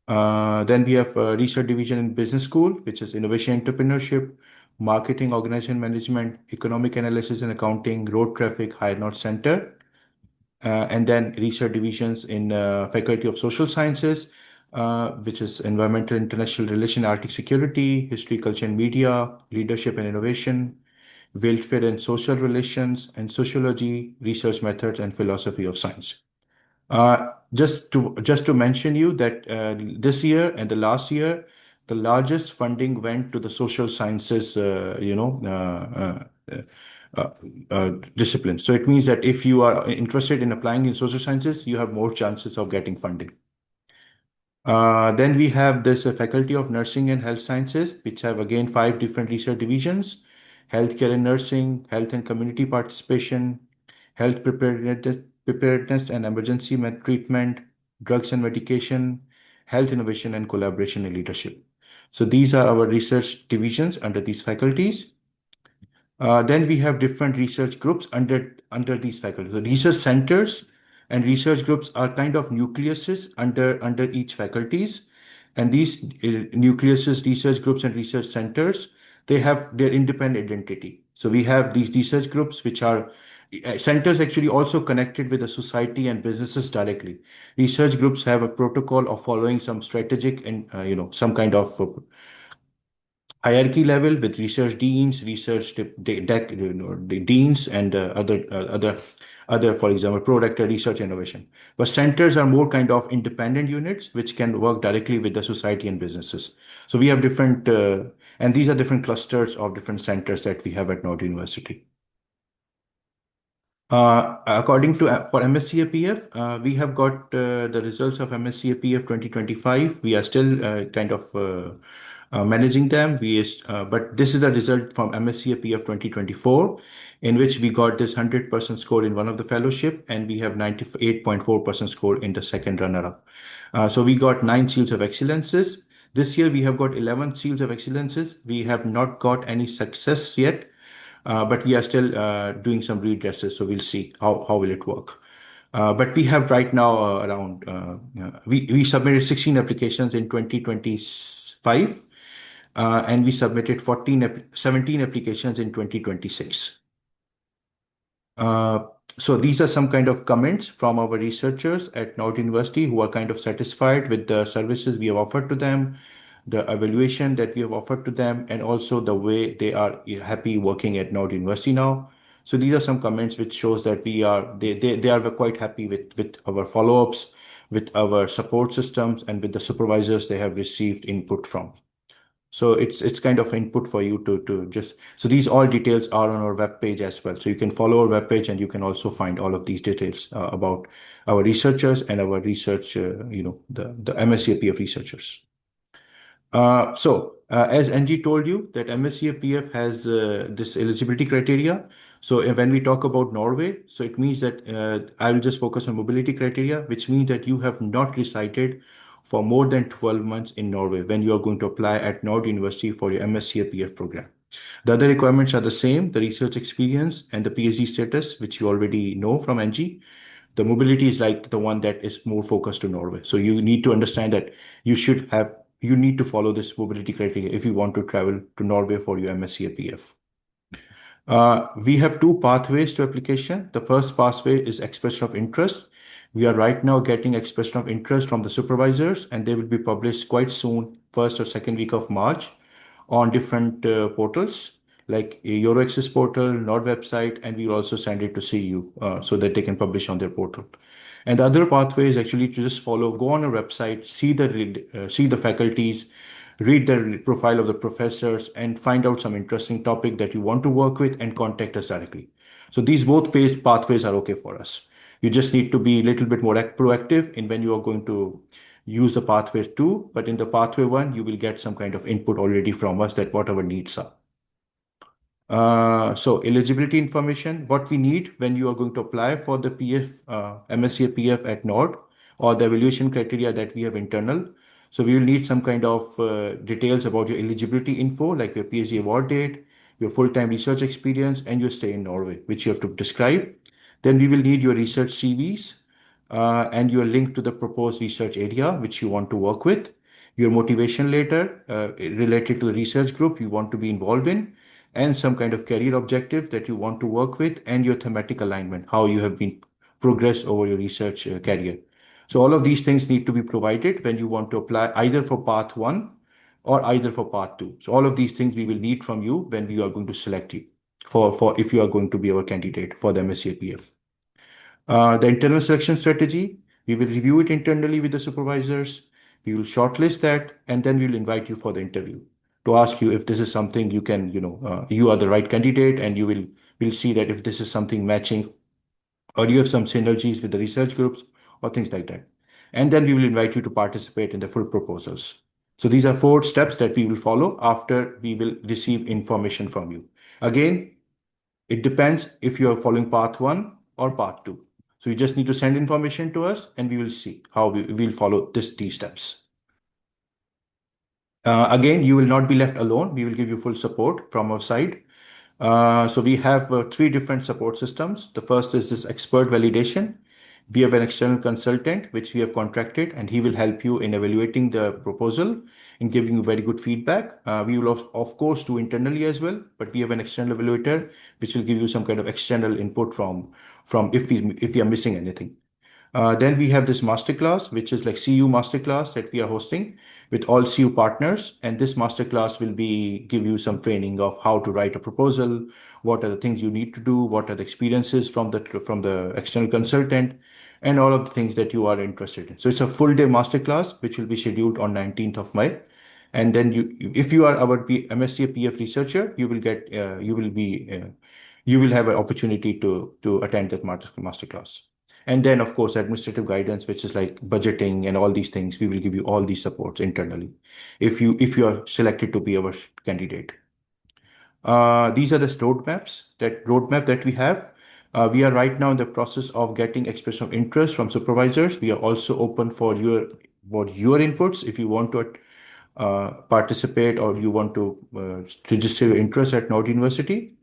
Then we have research division in business school, which is innovation entrepreneurship, marketing, organization management, economic analysis and accounting, road traffic, higher north center. And then research divisions in faculty of social sciences, which is environmental, international relation, Arctic security, history, culture and media, leadership and innovation, welfare and social relations, and sociology, research methods, and philosophy of science. Just to mention you that this year and the last year, the largest funding went to the social sciences, discipline. So it means that if you are interested in applying in social sciences, you have more chances of getting funding. Then we have this Faculty of Nursing and Health Sciences, which have again 5 different research divisions: healthcare and nursing, health and community participation, health preparedness and emergency treatment, drugs and medication, health innovation and collaboration and leadership. So these are our research divisions under these faculties. Then we have different research groups under these faculties. The research centers and research groups are kind of nucleuses under each faculties. And these nucleuses, research groups, and research centers, they have their independent identity. So we have these research groups, which are centers actually also connected with the society and businesses directly. Research groups have a protocol of following some strategic and some kind of hierarchy level with research deans, the deans, and other, for example, pro-rector research innovation. But centers are more kind of independent units which can work directly with the society and businesses. So we have different, and these are different clusters of different centers that we have at Nord University. According to for MSCA PF, we have got the results of MSCA PF 2025. We are still kind of managing them. But this is the result from MSCA PF 2024, in which we got this 100% score in one of the fellowship, and we have 98.4% score in the second runner-up. So we got 9 seals of excellences. This year we have got 11 seals of excellences. We have not got any success yet, but we are still doing some redresses. So we'll see how will it work. But we have right now we submitted 16 applications in 2025, and we submitted 17 applications in 2026. So these are some kind of comments from our researchers at Nord University who are kind of satisfied with the services we have offered to them, the evaluation that we have offered to them, and also the way they are happy working at Nord University now. So these are some comments which shows that they are quite happy with our follow-ups, with our support systems, and with the supervisors they have received input from. So it's kind of input for you to just, so these all details are on our web page as well. So you can follow our web page and you can also find all of these details about our researchers and our research, the MSCA PF researchers. As NG told you, that MSCA PF has this eligibility criteria. So when we talk about Norway, so it means that I will just focus on mobility criteria, which means that you have not resided for more than 12 months in Norway when you are going to apply at Nord University for your MSCA PF program. The other requirements are the same, the research experience and the PhD status, which you already know from NG. The mobility is like the one that is more focused to Norway. So you need to understand that you need to follow this mobility criteria if you want to travel to Norway for your MSCA PF. We have 2 pathways to application. The first pathway is expression of interest. We are right now getting expression of interest from the supervisors, and they will be published quite soon, first or second week of March, on different portals like EuroAccess portal, Nord website, and we'll also send it to CU so that they can publish on their portal. And the other pathway is actually to just go on a website, see the faculties, read the profile of the professors, and find out some interesting topic that you want to work with and contact us directly. So these both pathways are okay for us. You just need to be a little bit more proactive in when you are going to use the pathway 2, but in the pathway 1, you will get some kind of input already from us that what our needs are. So eligibility information, what we need when you are going to apply for the MSCA PF at Nord, or the evaluation criteria that we have internal. So we will need some kind of details about your eligibility info, like your PhD award date, your full-time research experience, and your stay in Norway, which you have to describe. Then we will need your research CVs and your link to the proposed research area which you want to work with, your motivation letter related to the research group you want to be involved in, and some kind of career objective that you want to work with, and your thematic alignment, how you have been progressed over your research career. So all of these things need to be provided when you want to apply either for path 1 or either for path 2. So all of these things we will need from you when we are going to select you for if you are going to be our candidate for the MSCA PF. The internal selection strategy, we will review it internally with the supervisors. We will shortlist that, and then we will invite you for the interview to ask you if this is something you can, you are the right candidate, and we'll see that if this is something matching or you have some synergies with the research groups or things like that. And then we will invite you to participate in the full proposals. So these are 4 steps that we will follow after we will receive information from you. Again, it depends if you are following path 1 or path 2. So you just need to send information to us, and we will see how we will follow these steps. Again, you will not be left alone. We will give you full support from our side. So we have 3 different support systems. The first is this expert validation. We have an external consultant which we have contracted, and he will help you in evaluating the proposal and giving you very good feedback. We will of course do internally as well, but we have an external evaluator which will give you some kind of external input from if we are missing anything. Then we have this masterclass, which is like CU masterclass that we are hosting with all CU partners. And this masterclass will give you some training of how to write a proposal, what are the things you need to do, what are the experiences from the external consultant, and all of the things that you are interested in. So it's a full day masterclass, which will be scheduled on 19th of May. And then if you are our MSCA PF researcher, you will have an opportunity to attend that masterclass. And then, of course, administrative guidance, which is like budgeting and all these things. We will give you all these supports internally if you are selected to be our candidate. These are the roadmap that we have. We are right now in the process of getting expression of interest from supervisors. We are also open for your inputs if you want to participate or you want to register your interest at Nord University.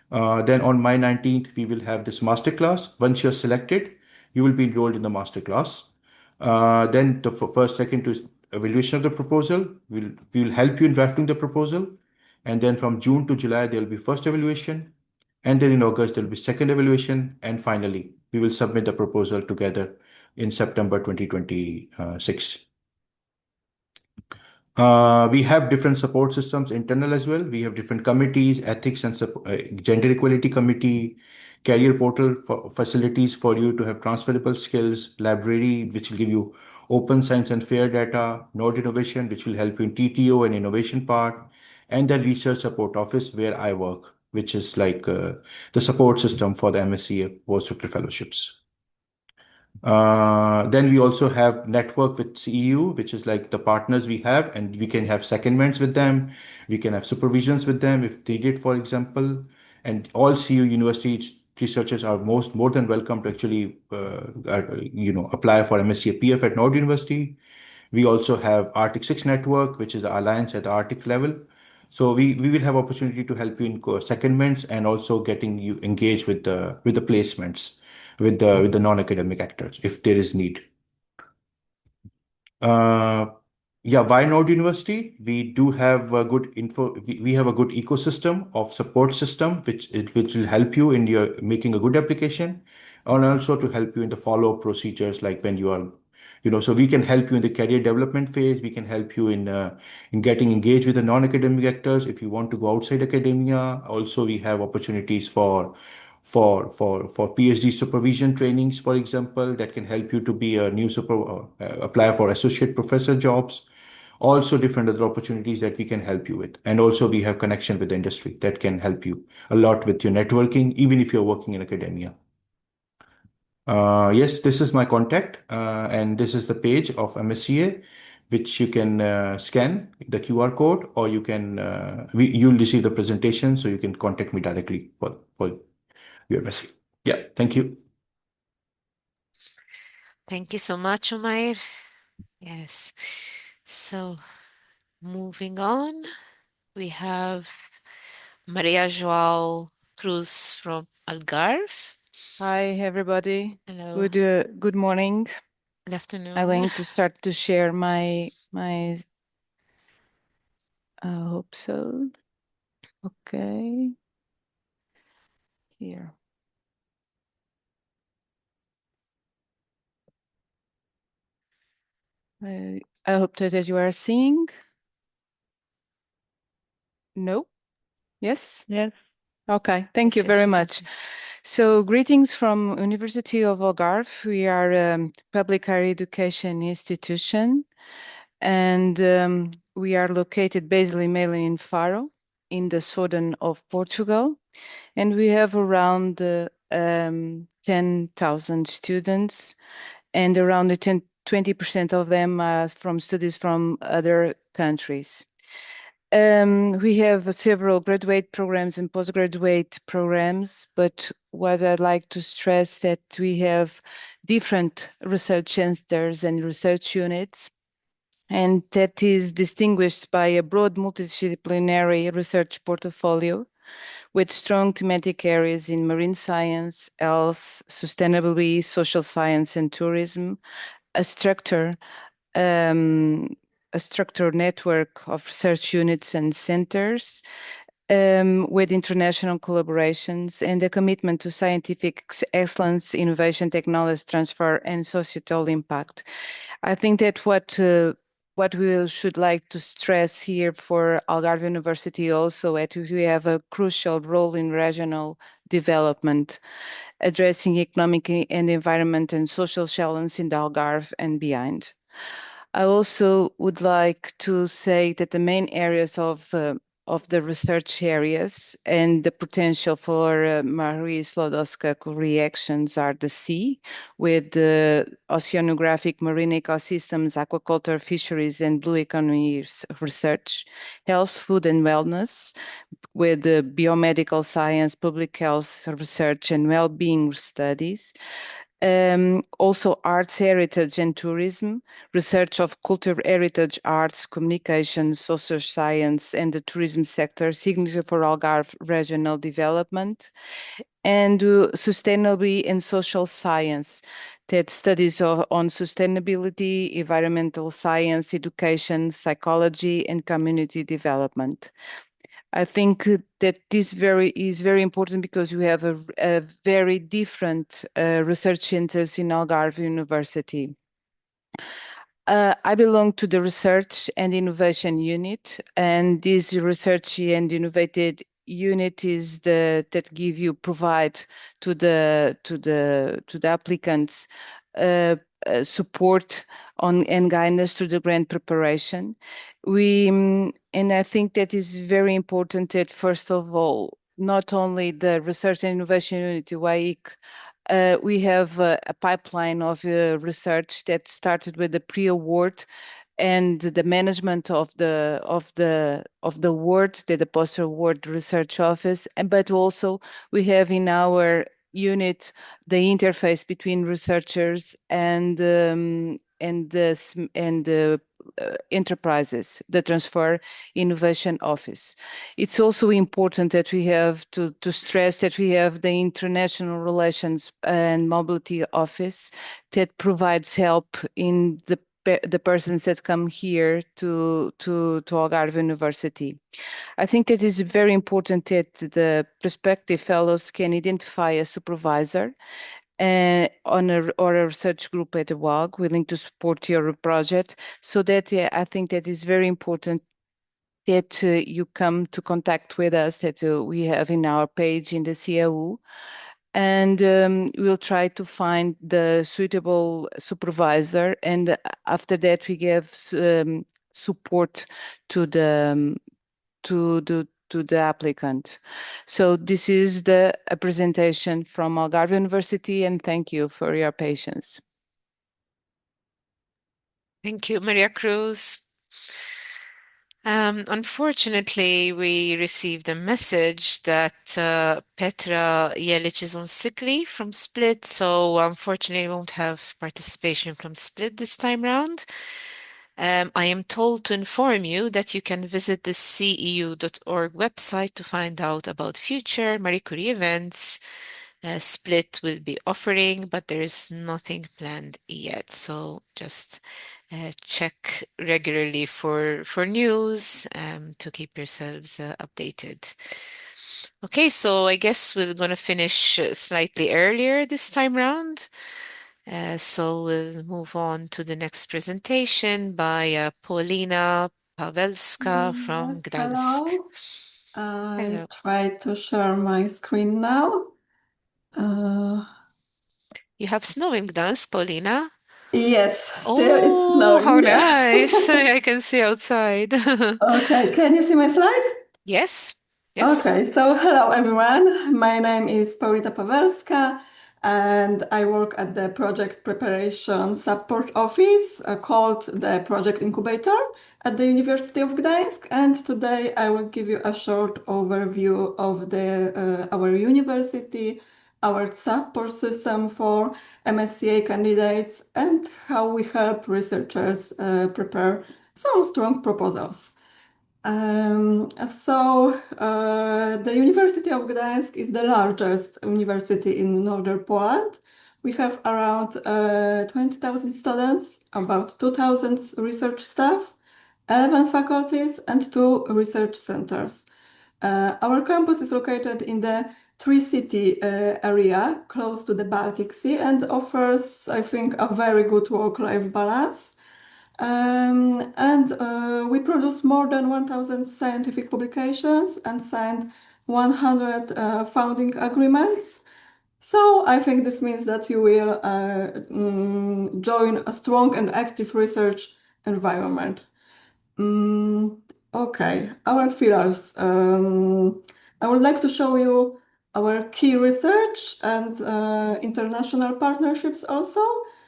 Then on May 19th, we will have this masterclass. Once you're selected, you will be enrolled in the masterclass. Then the first, second to evaluation of the proposal. We will help you in drafting the proposal. And then from June to July, there will be first evaluation. And then in August, there will be second evaluation. And finally, we will submit the proposal together in September 2026. We have different support systems internal as well. We have different committees, ethics and gender equality committee, career portal for facilities for you to have transferable skills, library, which will give you open science and fair data, node innovation, which will help you in TTO and innovation part, and the research support office where I work, which is like the support system for the MSCA postdoctoral fellowships. Then we also have network with CEU, which is like the partners we have, and we can have secondments with them. We can have supervisions with them if needed, for example. And all CEU university researchers are more than welcome to actually, apply for MSCA PF at Nord University. We also have Arctic 6 network, which is the alliance at the Arctic level. So we will have opportunity to help you in secondments and also getting you engaged with the placements with the non-academic actors if there is need. Uh, yeah, why Node University? We do have a good info. We have a good ecosystem of support system which will help you in your making a good application, and also to help you in the follow-up procedures like when you are, so we can help you in the career development phase. We can help you in getting engaged with the non-academic actors if you want to go outside academia. Also, we have opportunities for PhD supervision trainings, for example, that can help you to be a new apply for associate professor jobs. Also, different other opportunities that we can help you with. And also, we have connection with the industry that can help you a lot with your networking, even if you're working in academia. Yes, this is my contact, and this is the page of MSCA, which you can scan the QR code, or you'll receive the presentation, so you can contact me directly for your message. Yeah, thank you. Thank you so much, Umair. Yes. So moving on, we have Maria João Cruz from Algarve. Hi, everybody. Hello. Good morning. Good afternoon. I'm going to start to share my I hope so. Okay. Here. I hope that you are seeing. No? Yes? Yes. Okay, thank you Yes, very we can much. see. So greetings from University of Algarve. We are a public higher education institution, and we are located basically mainly in Faro, in the southern of Portugal, and we have around 10,000 students, and around 20% of them are from studies from other countries. We have several graduate programs and postgraduate programs, but what I'd like to stress that we have different research centers and research units, and that is distinguished by a broad multidisciplinary research portfolio with strong thematic areas in marine science, health, sustainability, social science, and tourism, a structure a structured network of research units and centers with international collaborations and a commitment to scientific excellence, innovation, technology transfer, and societal impact. I think that what we should like to stress here for Algarve University also that we have a crucial role in regional development, addressing economic and environment and social challenges in the Algarve and beyond. I also would like to say that the main areas of the research areas and the potential for Marie Sklodowska reactions are the sea, with the oceanographic marine ecosystems, aquaculture, fisheries, and blue economy research, health, food, and wellness, with the biomedical science, public health research, and well-being studies. Also arts, heritage, and tourism, research of cultural heritage, arts, communication, social science, and the tourism sector, significant for Algarve regional development, and sustainability and social science, that studies on sustainability, environmental science, education, psychology, and community development. I think that this is very important because we have a very different research centers in Algarve University. I belong to the Research and Innovation Unit, and this Research and Innovated Unit is that provide to the applicants support on and guidance through the grant preparation. And I think that is very important that first of all, not only the Research and Innovation Unit, UAIC, we have a pipeline of research that started with the pre-award and the management of the award, the post-award research office, but also we have in our unit the interface between researchers and the enterprises, the transfer innovation office. It's also important that we have to stress that we have the international relations and mobility office that provides help in the persons that come here to Algarve University. I think that is very important that the prospective fellows can identify a supervisor or a research group at the WAG willing to support your project. So that I think that is very important that you come to contact with us that we have in our page in the CAU. And we'll try to find the suitable supervisor. And after that, we give support to the applicant. So this is a presentation from Algarve University, and thank you for your patience. Thank you, Maria Cruz. Unfortunately, we received a message that Petra Jelic is on sick leave from Split, so unfortunately, we won't have participation from Split this time round. I am told to inform you that you can visit the ceu.org website to find out about future Marie Curie events. Split will be offering, but there is nothing planned yet. So just check regularly for news to keep yourselves updated. Okay, so I guess we're going to finish slightly earlier this time round. So we'll move on to the next presentation by Paulina Pawelska from Gdańsk. Hello. I Hello. try to share my screen now. You have snow in Gdańsk, Paulina? Yes, still it's Oh, how snowing. nice. I can see outside. Okay, can you see my slide? Yes, yes. Okay, so hello everyone. My name is Paulina Pawelska and I work at the Project Preparation Support Office called the Project Incubator at the University of Gdańsk. And today I will give you a short overview of our university, our support system for MSCA candidates, and how we help researchers prepare some strong proposals. The University of Gdańsk is the largest university in northern Poland. We have around 20,000 students, about 2,000 research staff, 11 faculties, and 2 research centers. Our campus is located in the Tri-City area, close to the Baltic Sea, and offers, I think, a very good work-life balance. We produce more than 1,000 scientific publications and signed 100 founding agreements. So I think this means that you will join a strong and active research environment. Okay, our pillars. I would like to show you our key research and international partnerships also.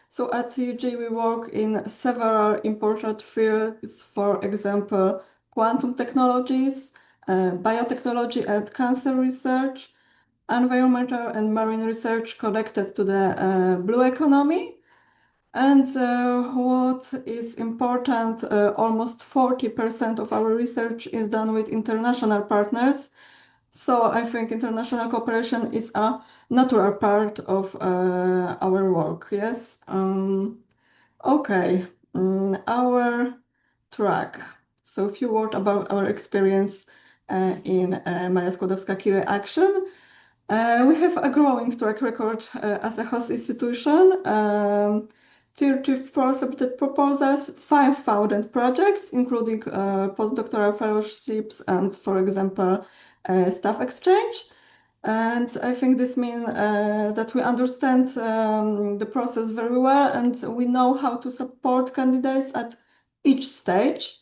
So at UG we work in several important fields, for example, quantum technologies, biotechnology and cancer research, environmental and marine research connected to the blue economy. And what is important, almost 40% of our research is done with international partners. So I think international cooperation is a natural part of our work, yes. Okay, our track. So a few words about our experience in Maria Skłodowska-Curie Action. We have a growing track record as a host institution. 34 submitted proposals, 5 founded projects, including postdoctoral fellowships and, for example, staff exchange. And I think this means that we understand the process very well and we know how to support candidates at each stage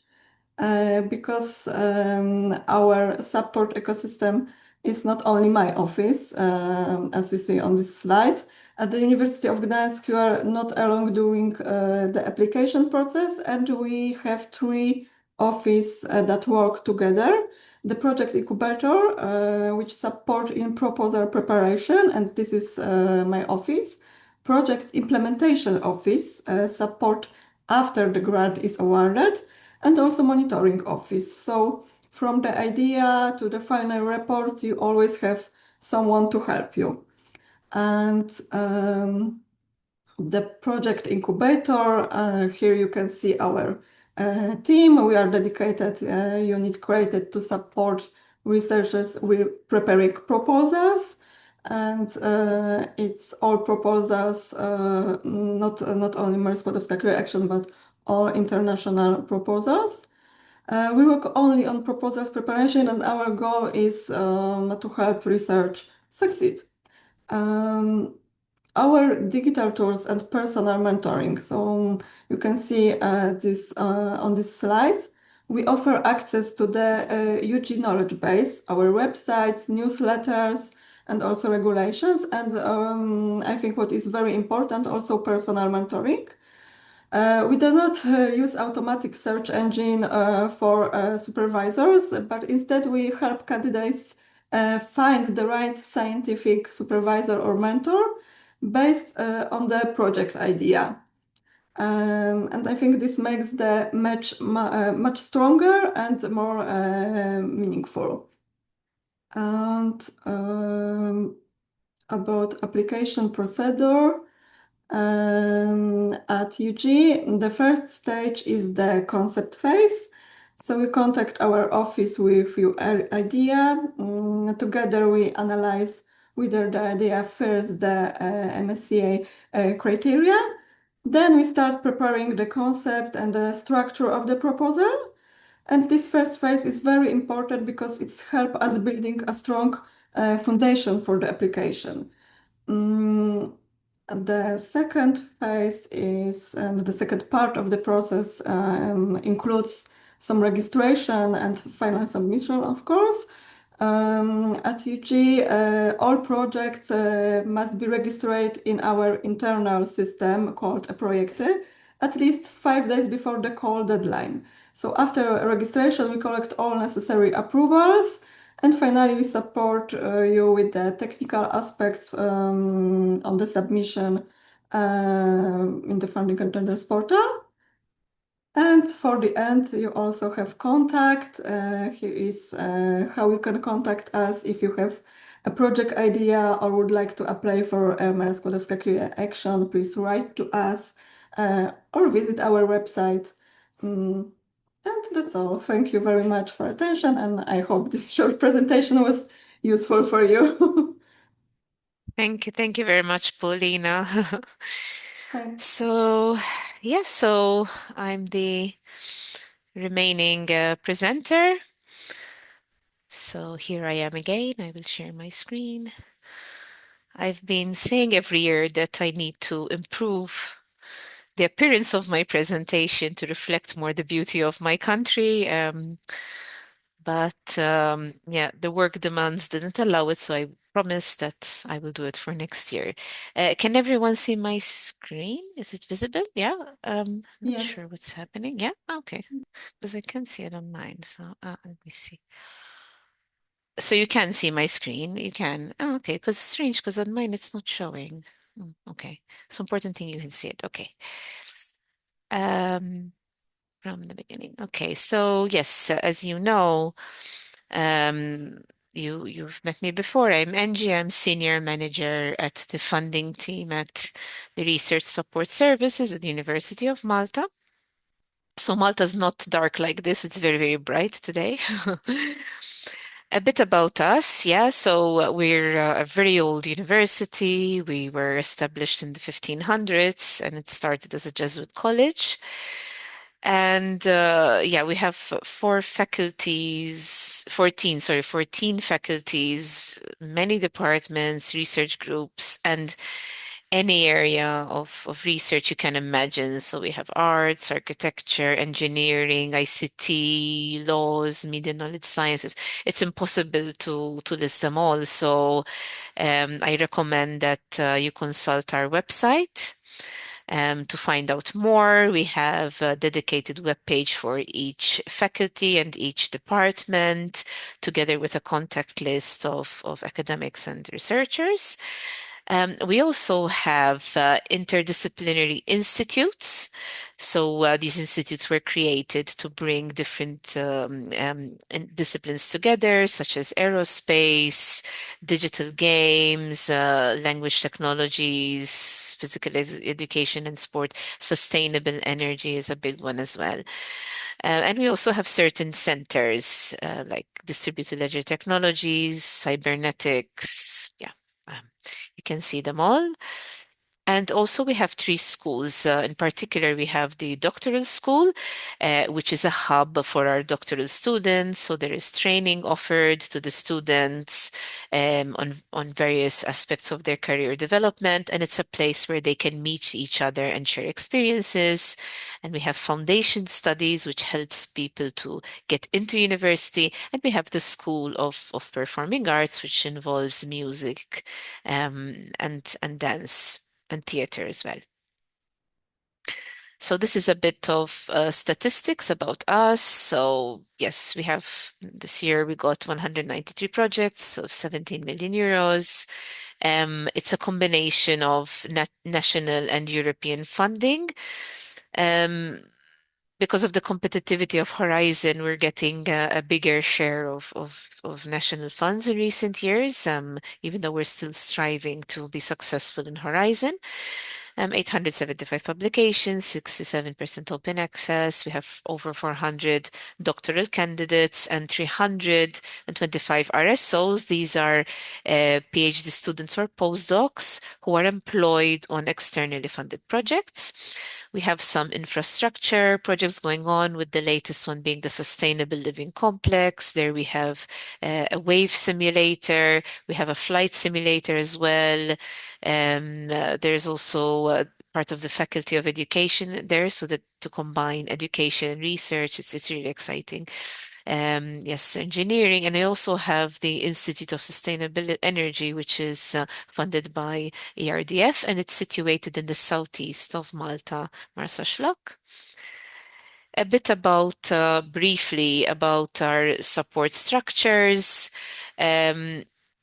because our support ecosystem is not only my office, as you see on this slide. At the University of Gdańsk, you are not alone during the application process, and we have 3 offices that work together. The project incubator, which support in proposal preparation, and this is my office. Project implementation office, support after the grant is awarded, and also monitoring office. So from the idea to the final report, you always have someone to help you. And the project incubator, here you can see our team. We are dedicated unit created to support researchers with preparing proposals. And it's all proposals, not only Maria Skłodowska-Curie Action, but all international proposals. We work only on proposals preparation, and our goal is to help research succeed. Our digital tools and personal mentoring. So you can see this on this slide. We offer access to the UG knowledge base, our websites, newsletters, and also regulations. And I think what is very important, also personal mentoring. We do not use automatic search engine for supervisors, but instead we help candidates find the right scientific supervisor or mentor based on the project idea. And I think this makes the match much stronger and more meaningful. And about application procedure, at UG, the first stage is the concept phase. So we contact our office with your idea. Together we analyze whether the idea fits the MSCA criteria. Then we start preparing the concept and the structure of the proposal. And this first phase is very important because it's help us building a strong foundation for the application. The second phase is, and the second part of the process includes some registration and final submission, of course. At UG, all projects must be registered in our internal system called a Projekty at least 5 days before the call deadline. So after registration, we collect all necessary approvals. And finally, we support you with the technical aspects on the submission in the Funding and Tenders portal. And for the end, you also have contact. Here is how you can contact us if you have a project idea or would like to apply for Maria Skłodowska-Curie Action. Please write to us or visit our website. And that's all. Thank you very much for attention, and I hope this short presentation was useful for you. Thank you very much, Paulina. Thanks. So, yes, so I'm the remaining presenter. So here I am again. I will share my screen. I've been saying every year that I need to improve the appearance of my presentation to reflect more the beauty of my country. But yeah, the work demands didn't allow it, so I promise that I will do it for next year. Can everyone see my screen? Is it visible? Yeah. I'm not Yes. sure what's happening. Yeah. Okay. Because I can't see it on mine. So let me see. So you can see my screen. You can. Oh, okay. Because it's strange because on mine it's not showing. Okay. So important thing you can see it. Okay. Um, from the beginning. Okay. So yes, as you know, um, you've met me before. I'm Angie. I'm senior manager at the funding team at the Research Support Services at the University of Malta. So Malta's not dark like this. It's very, very bright today. A bit about us, yeah. So we're a very old university. We were established in the 1500s and it started as a Jesuit college. And yeah, we have 14 faculties, many departments, research groups, and any area of research you can imagine. So we have arts, architecture, engineering, ICT, laws, media knowledge sciences. It's impossible to list them all. So I recommend that you consult our website. To find out more, we have a dedicated webpage for each faculty and each department, together with a contact list of academics and researchers. We also have interdisciplinary institutes. So these institutes were created to bring different disciplines together, such as aerospace, digital games, language technologies, physical education and sport. Sustainable energy is a big one as well. And we also have certain centers like distributed ledger technologies, cybernetics. Yeah. You can see them all. And also, we have three schools. In particular, we have the doctoral school, which is a hub for our doctoral students. So there is training offered to the students on various aspects of their career development, and it's a place where they can meet each other and share experiences. And we have foundation studies, which helps people to get into university. And we have the School of Performing Arts, which involves music and dance and theater as well. So this is a bit of statistics about us. So yes, we have this year we got 193 projects of 17 million euros. It's a combination of national and European funding. Because of the competitivity of Horizon, we're getting a bigger share of national funds in recent years, even though we're still striving to be successful in Horizon. 875 publications, 67% open access. We have over 400 doctoral candidates and 325 RSOs. These are PhD students or postdocs who are employed on externally funded projects. We have some infrastructure projects going on, with the latest one being the Sustainable Living Complex. There we have a wave simulator. We have a flight simulator as well. There's also part of the Faculty of Education there, so that to combine education and research, it's really exciting. Yes, engineering, and I also have the Institute of Sustainable Energy, which is funded by ERDF, and it's situated in the southeast of Malta, Marsaxlokk. A bit about briefly about our support structures.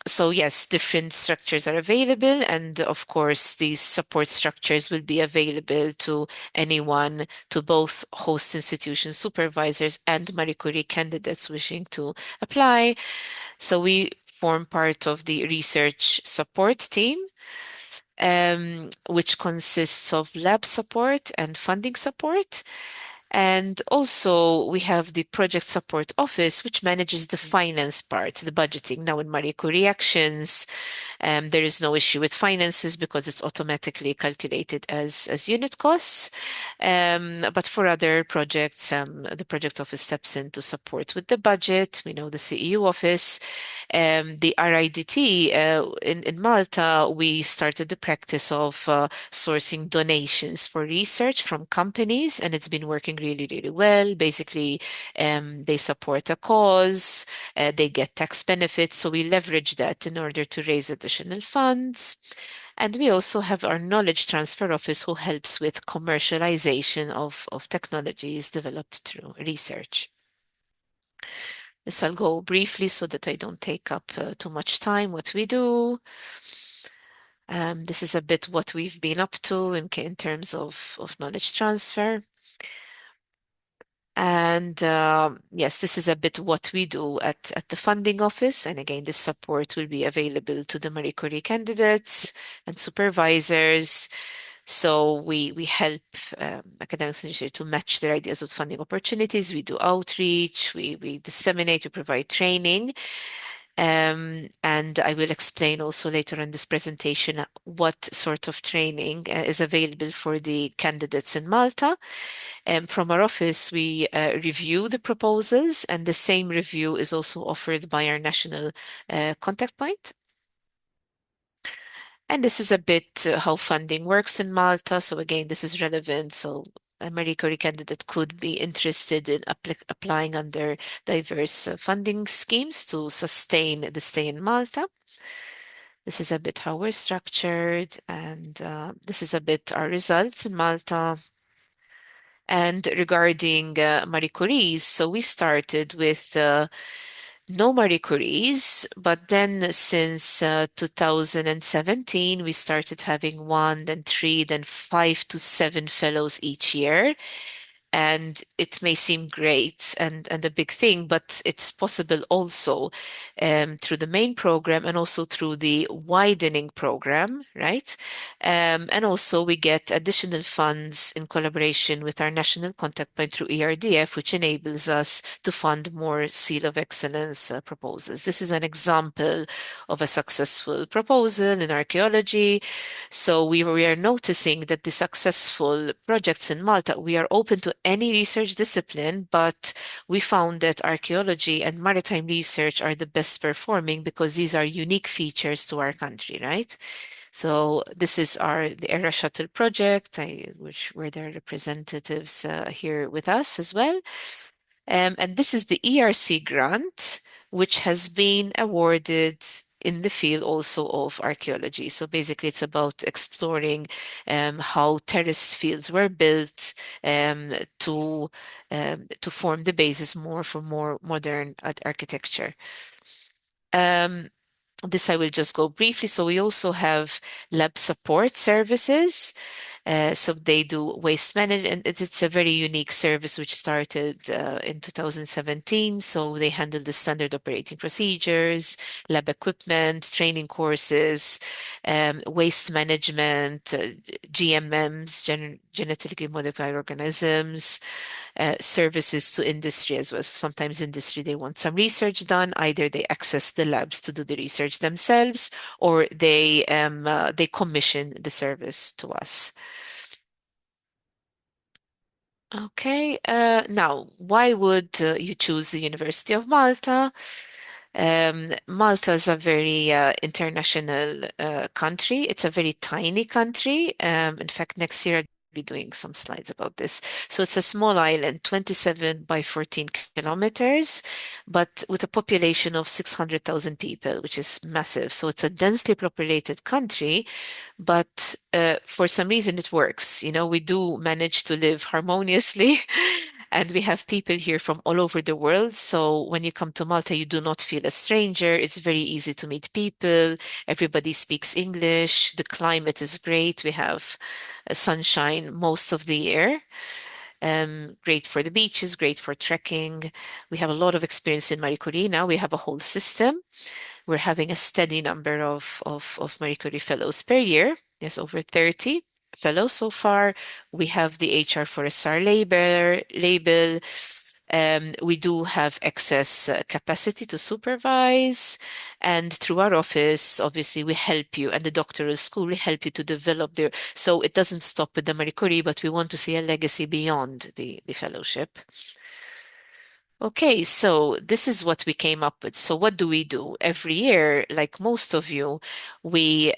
So yes, different structures are available, and of course, these support structures will be available to anyone, to both host institution supervisors and Marie Curie candidates wishing to apply. So we form part of the research support team, which consists of lab support and funding support. And also, we have the Project Support Office, which manages the finance part, the budgeting. Now, in Marie Curie Actions, there is no issue with finances because it's automatically calculated as unit costs. But for other projects, the project office steps in to support with the budget. We know the CEU office. The RIDT in Malta, we started the practice of sourcing donations for research from companies, and it's been working really, really well. Basically, they support a cause, they get tax benefits, so we leverage that in order to raise additional funds. And we also have our knowledge transfer office who helps with commercialization of technologies developed through research. This I'll go briefly so that I don't take up too much time, what we do. This is a bit what we've been up to in terms of knowledge transfer. And yes, this is a bit what we do at the funding office. And again, this support will be available to the Marie Curie candidates and supervisors. So we help academics and researchers to match their ideas with funding opportunities. We do outreach, we disseminate, we provide training. And I will explain also later in this presentation what sort of training is available for the candidates in Malta. From our office, we review the proposals, and the same review is also offered by our national contact point. And this is a bit how funding works in Malta. So again, this is relevant. So a Marie Curie candidate could be interested in applying under diverse funding schemes to sustain the stay in Malta. This is a bit how we're structured, and this is a bit our results in Malta. And regarding Marie Curie's, so we started with no Marie Curies, but then since 2017, we started having one, then three, then 5 to 7 fellows each year. And it may seem great and a big thing, but it's possible also through the main program and also through the widening program, right? And also we get additional funds in collaboration with our national contact point through ERDF, which enables us to fund more Seal of Excellence proposals. This is an example of a successful proposal in archaeology. So we are noticing that the successful projects in Malta, we are open to any research discipline, but we found that archaeology and maritime research are the best performing because these are unique features to our country, right? So this is the Era Shuttle project, where there are representatives here with us as well. And this is the ERC grant, which has been awarded in the field also of archaeology. So basically, it's about exploring how terraced fields were built to form the basis more for more modern architecture. This I will just go briefly. So we also have lab support services. So they do waste management, and it's a very unique service which started in 2017. So they handle the standard operating procedures, lab equipment, training courses, waste management, GMMs, genetically modified organisms, services to industry as well. So sometimes industry, they want some research done. Either they access the labs to do the research themselves, or they commission the service to us. Okay, now, why would you choose the University of Malta? Malta is a very international country. It's a very tiny country. In fact, next year I'll be doing some slides about this. So it's a small island, 27 by 14 kilometers, but with a population of 600,000 people, which is massive. So it's a densely populated country, but for some reason it works. You know, we do manage to live harmoniously. And we have people here from all over the world. So when you come to Malta, you do not feel a stranger. It's very easy to meet people. Everybody speaks English. The climate is great. We have sunshine most of the year. Great for the beaches, great for trekking. We have a lot of experience in Marie Curie now. We have a whole system. We're having a steady number of Marie Curie fellows per year. Yes, over 30. fellows so far. We have the HR for a STAR label. We do have excess capacity to supervise, and through our office, obviously, we help you, and the doctoral school will help you to develop their. So it doesn't stop with the Marie Curie, but we want to see a legacy beyond the fellowship. Okay, so this is what we came up with. So what do we do? Every year, like most of you, we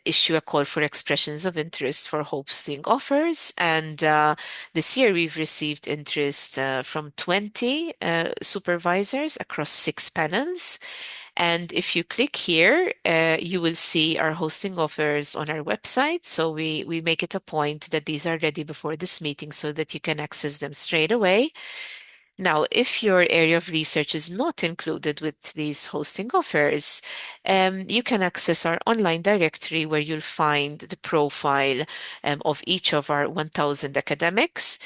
issue a call for expressions of interest for hosting offers. And this year we've received interest from 20 supervisors across 6 panels. And if you click here, you will see our hosting offers on our website. So we make it a point that these are ready before this meeting so that you can access them straight away. Now, if your area of research is not included with these hosting offers, you can access our online directory where you'll find the profile of each of our 1,000 academics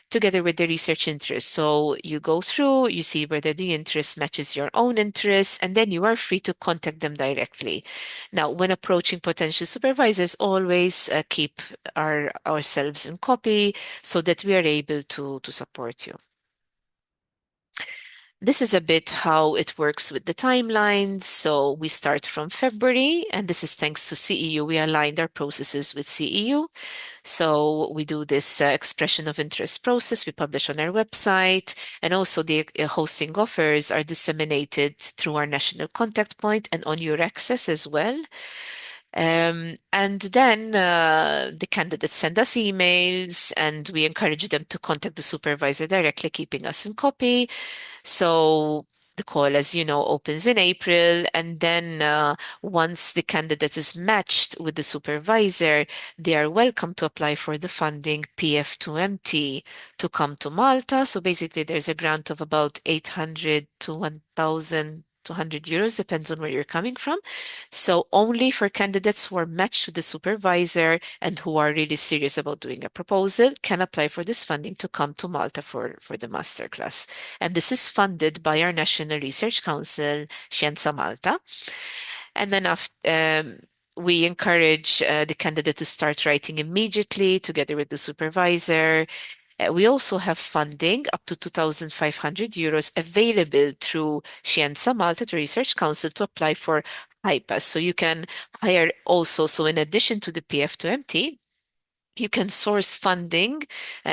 together with the research interest. So you go through, you see whether the interest matches your own interests, and then you are free to contact them directly. Now, when approaching potential supervisors, always keep ourselves in copy so that we are able to support you. This is a bit how it works with the timelines. So we start from February, and this is thanks to CEU. We aligned our processes with CEU. So we do this expression of interest process. We publish on our website, and also the hosting offers are disseminated through our national contact point and on your access as well. And then the candidates send us emails, and we encourage them to contact the supervisor directly, keeping us in copy. So the call, as you know, opens in April, and then once the candidate is matched with the supervisor, they are welcome to apply for the funding PF2MT to come to Malta. So basically, there's a grant of about 800 to 1,200 euros, depends on where you're coming from. So only for candidates who are matched with the supervisor and who are really serious about doing a proposal can apply for this funding to come to Malta for the masterclass. And this is funded by our National Research Council, Scienza Malta. And then after, we encourage the candidate to start writing immediately together with the supervisor. We also have funding up to 2,500 euros available through Scienza Malta, the Research Council, to apply for HIPAS. So you can hire also, so in addition to the PF2MT, you can source funding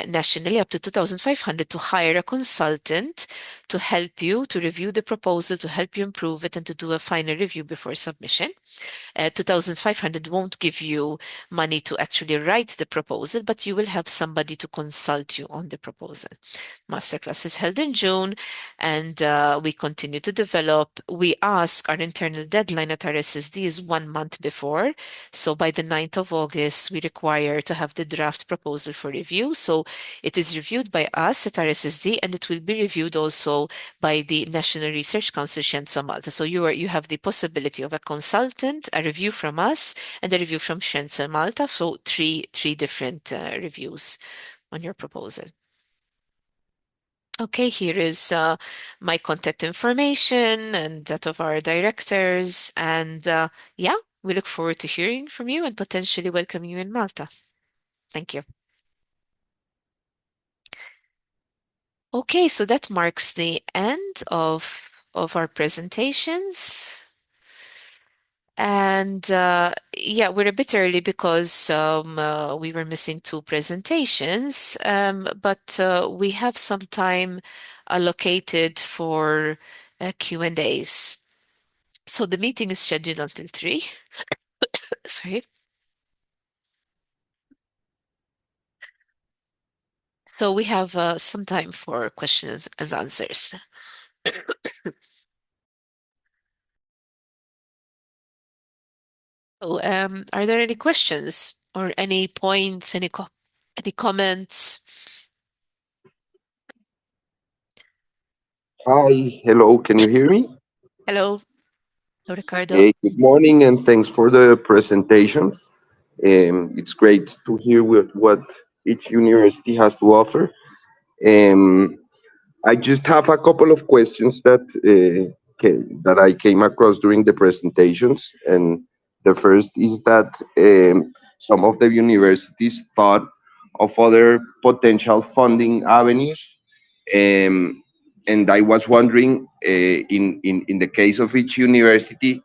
nationally up to 2,500 to hire a consultant to help you to review the proposal, to help you improve it, and to do a final review before submission. 2,500 won't give you money to actually write the proposal, but you will have somebody to consult you on the proposal. Masterclass is held in June, and we continue to develop. We ask our internal deadline at our SSD is 1 month before. So by the 9th of August, we require to have the draft proposal for review. So it is reviewed by us at our SSD, and it will be reviewed also by the National Research Council Scienza Malta. So you have the possibility of a consultant, a review from us, and a review from Scienza Malta. So three different reviews on your proposal. Okay, here is my contact information and that of our directors. And yeah, we look forward to hearing from you and potentially welcoming you in Malta. Thank you. Okay, so that marks the end of our presentations. And yeah, we're a bit early because we were missing 2 presentations, but we have some time allocated for Q&As. So the meeting is scheduled until 3. Sorry. So we have some time for questions and answers. So, are there any questions or any points, any comments? Hi, hello, can you hear me? Hello, Ricardo. Hey, good morning, and thanks for the presentations. It's great to hear what each university has to offer. I just have a couple of questions that I came across during the presentations, and The first is that some of the universities thought of other potential funding avenues. Um, and I was wondering, in the case of each university,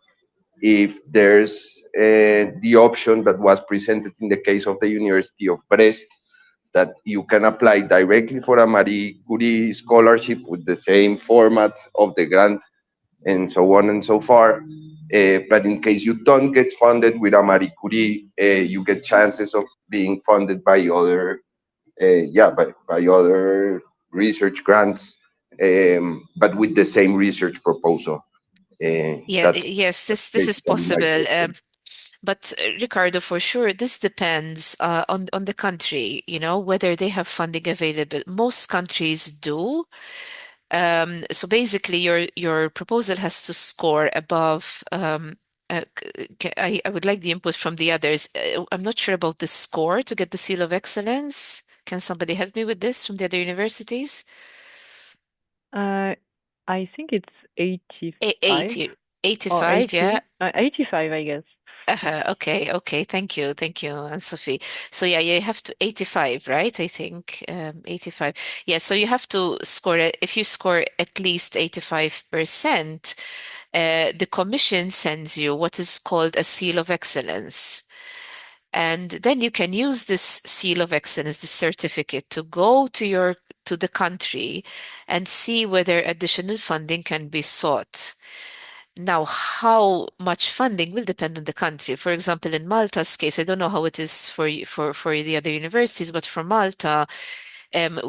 if there's the option that was presented in the case of the University of Brest, that you can apply directly for a Marie Curie scholarship with the same format of the grant and so on and so far. But in case you don't get funded with a Marie Curie, you get chances of being funded by other, by other research grants, but with the same research proposal. That's Yes, this is basically my possible. question. But Ricardo, for sure, this depends on the country, whether they have funding available. Most countries do. So basically, your proposal has to score above. I would like the input from the others. I'm not sure about the score to get the seal of excellence. Can somebody help me with this from the other universities? I think it's 85 80, or 85, yeah. 80. 85, I guess. Okay. Thank you, Anne-Sophie. So yeah, you have to 85, right? I think 85. Yeah, so you have to score it. If you score at least 85%, the commission sends you what is called a seal of excellence. And then you can use this seal of excellence, this certificate, to go to the country and see whether additional funding can be sought. Now, how much funding will depend on the country. For example, in Malta's case, I don't know how it is for the other universities, but for Malta,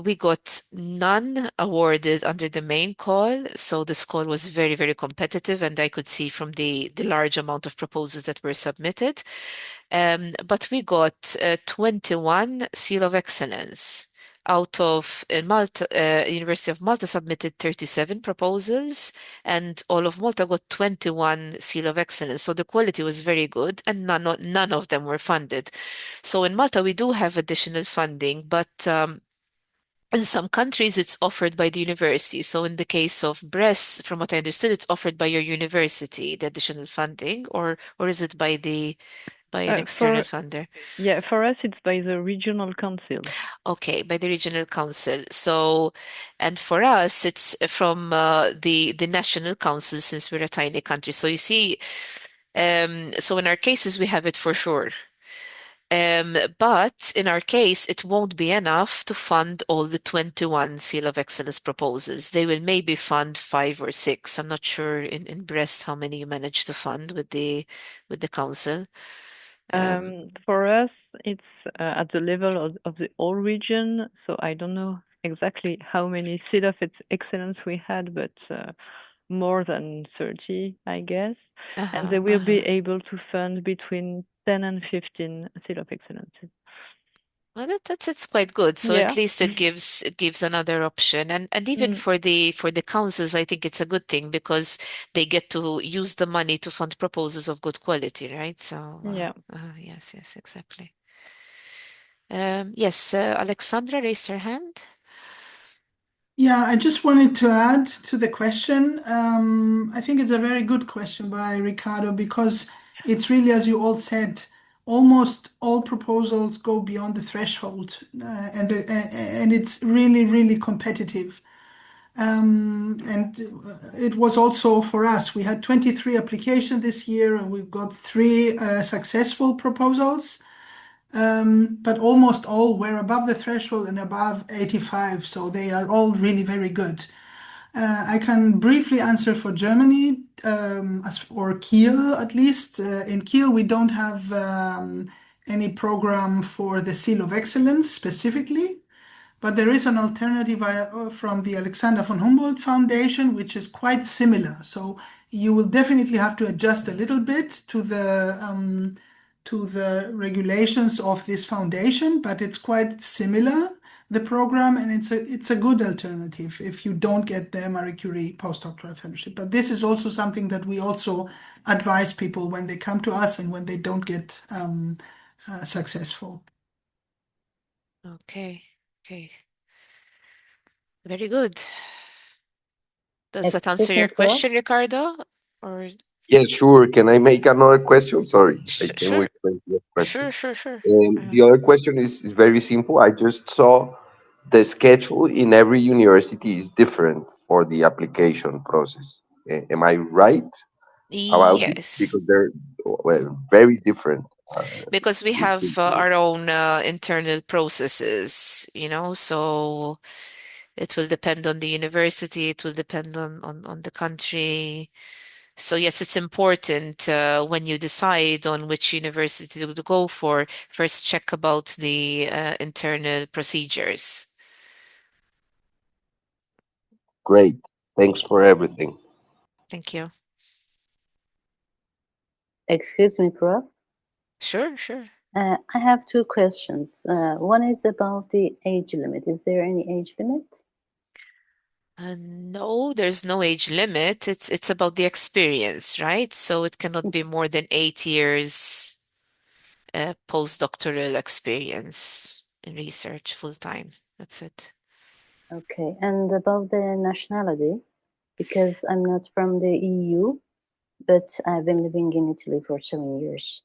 we got none awarded under the main call. So this call was very, very competitive, and I could see from the large amount of proposals that were submitted. But we got 21 Seal of Excellence out of Malta, University of Malta submitted 37 proposals, and all of Malta got 21 Seal of Excellence. So the quality was very good, and none of them were funded. So in Malta, we do have additional funding, but in some countries, it's offered by the university. So in the case of Brest, from what I understood, it's offered by your university, the additional funding, or is it by an external For funder? Yeah, for us it's by the regional council. Okay, by the regional council. So, and for us, it's from the national council since we're a tiny country. So you see, so in our cases, we have it for sure. But in our case, it won't be enough to fund all the 21 Seal of Excellence proposals. They will maybe fund five or six. I'm not sure in Brest how many you managed to fund with the council. For us, it's at the level of the whole region. So I don't know exactly how many Seal of Excellence we had, but more than 30, I guess. And they will be able to fund between 10 and 15 Seal of Excellence. Well, it's quite good. So Yeah. at least it gives another option, and even for the councils, I think it's a good thing because they get to use the money to fund proposals of good quality, right? So Yeah. yes, exactly. Yes, Alexandra raised her hand. Yeah, I just wanted to add to the question. I think it's a very good question by Ricardo because it's really, as you all said, almost all proposals go beyond the threshold, and it's really, really competitive. And it was also for us. We had 23 applications this year, and we've got three successful proposals. But almost all were above the threshold and above 85, so they are all really very good. I can briefly answer for Germany, or Kiel at least. In Kiel, we don't have any program for the Seal of Excellence specifically. But there is an alternative from the Alexander von Humboldt Foundation, which is quite similar. So you will definitely have to adjust a little bit to the regulations of this foundation, but it's quite similar, the program, and it's a good alternative if you don't get the Marie Curie postdoctoral fellowship. But this is also something that we also advise people when they come to us and when they don't get successful. Okay. Very good. Does that answer your Excuse me, Flor. question, Ricardo? Or Yeah, sure. Can I make another question? Sorry, I can Sure, wait for your sure, questions. sure, sure. The other question is very simple. I just saw the schedule in every university is different for the application process. Am I right about it? Yes, Because they're, well, very different. because we have Between them. our own internal processes, so it will depend on the university, it will depend on the country. So yes, it's important when you decide on which university to go for, first check about the internal procedures. Great. Thanks for everything. Thank you. Excuse me, Prof. Sure, sure. I have two questions. One is about the age limit. Is there any age limit? No, there's no age limit. It's about the experience, right? So it cannot be more than 8 years postdoctoral experience in research full time. That's it. Okay. And about the nationality, because I'm not from the EU, but I've been living in Italy for 7 years.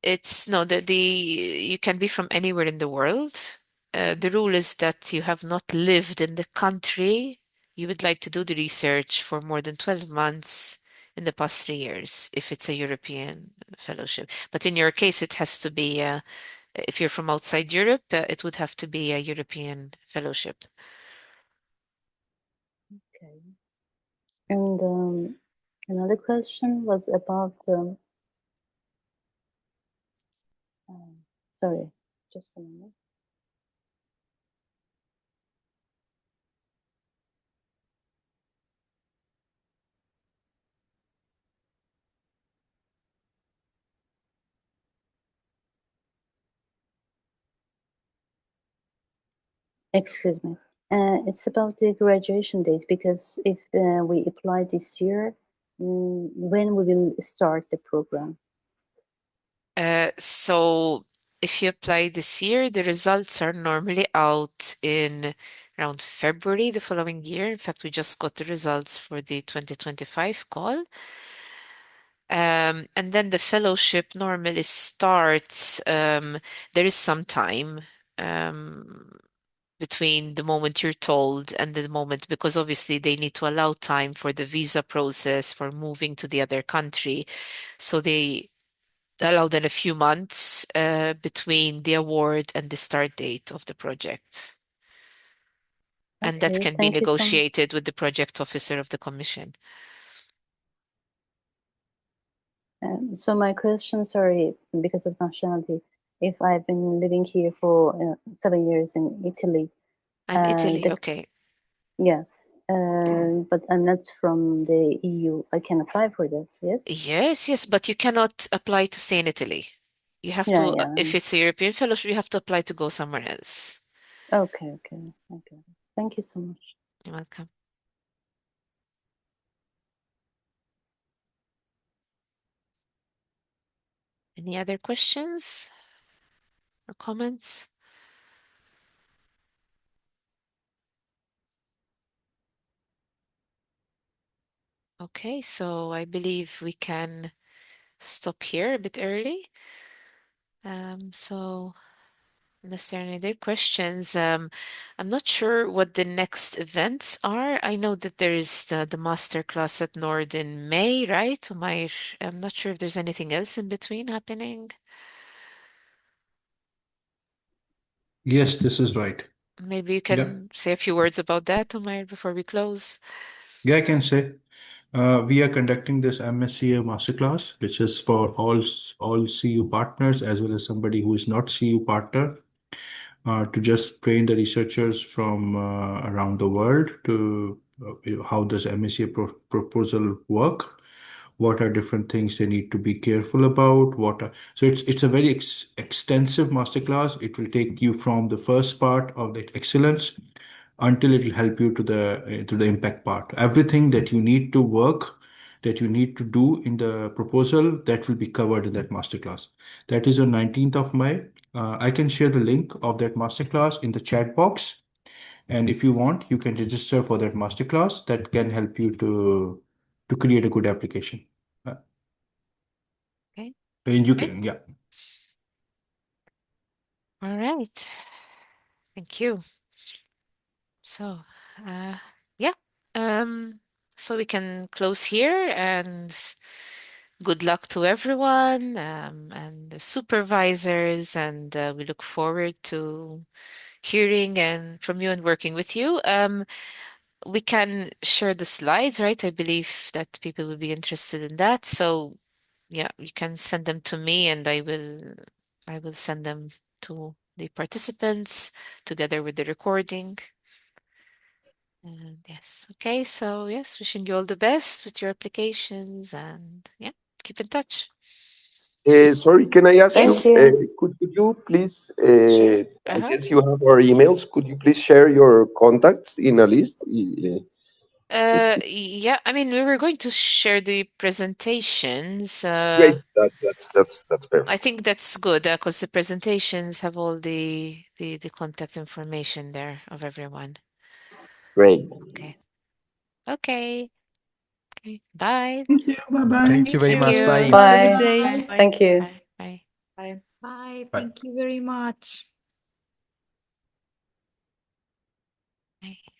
It's no, you can be from anywhere in the world. The rule is that you have not lived in the country you would like to do the research for more than 12 months in the past 3 years, if it's a European fellowship. But in your case, it has to be, if you're from outside Europe, it would have to be a European fellowship. Okay. And another question was about, sorry, just a minute. Excuse me. It's about the graduation date, because if we apply this year, when we will start the program? So if you apply this year, the results are normally out in around February the following year. In fact, we just got the results for the 2025 call. And then the fellowship normally starts, there is some time between the moment you're told and the moment, because obviously they need to allow time for the visa process for moving to the other country. So they allow then a few months between the award and the start date of the project. And that Okay, can be thank you so much. negotiated with the project officer of the commission. So my question, sorry, because of nationality, if I've been living here for 7 years in Italy, And Italy, the, okay. yeah, but I'm not from the EU, I can apply for that, yes? Yes, yes, but you cannot apply to stay in Italy. You have Yeah, to, yeah. if it's a European fellowship, you have to apply to go somewhere else. Okay, okay, okay. Thank you so much. You're welcome. Any other questions or comments? Okay, so I believe we can stop here a bit early. So unless there are any other questions, I'm not sure what the next events are. I know that there is the master class at Nord in May, right? I'm not sure if there's anything else in between happening. Yes, this is right. Maybe you Yeah. can say a few words about that, Umair, before we close. Yeah, I can say. We are conducting this MSCA masterclass, which is for all CU partners as well as somebody who is not CU partner, to just train the researchers from around the world to how does MSCA proposal work, what are different things they need to be careful about, so it's a very extensive masterclass. It will take you from the first part of the excellence until it will help you to the impact part. Everything that you need to work, that you need to do in the proposal, that will be covered in that masterclass. That is on 19th of May. I can share the link of that masterclass in the chat box. And if you want, you can register for that masterclass. That can help you to to create a good application. Okay. And you Great. can, yeah. All right. Thank you. So, yeah. So we can close here, and good luck to everyone, and the supervisors, and we look forward to hearing and from you and working with you. We can share the slides, right? I believe that people will be interested in that. So yeah, you can send them to me, and I will send them to the participants together with the recording. And yes, okay. So yes, wishing you all the best with your applications, and yeah, keep in touch. Sorry, can I ask Thank you, Yes, you. could you please, sure. I guess you have our emails, could you please share your contacts in a list? Yeah, I mean, we were going to share the presentations. Great, that's I perfect. think that's good because the presentations have all the contact information there of everyone. Great. Okay. Okay. Okay. Bye. Thank you. Bye-bye. Thank you very Thank much. you. Bye. Have a good Bye. day. Bye. Thank you. Bye. Bye. Bye. Bye. Bye. Thank you very much. Bye.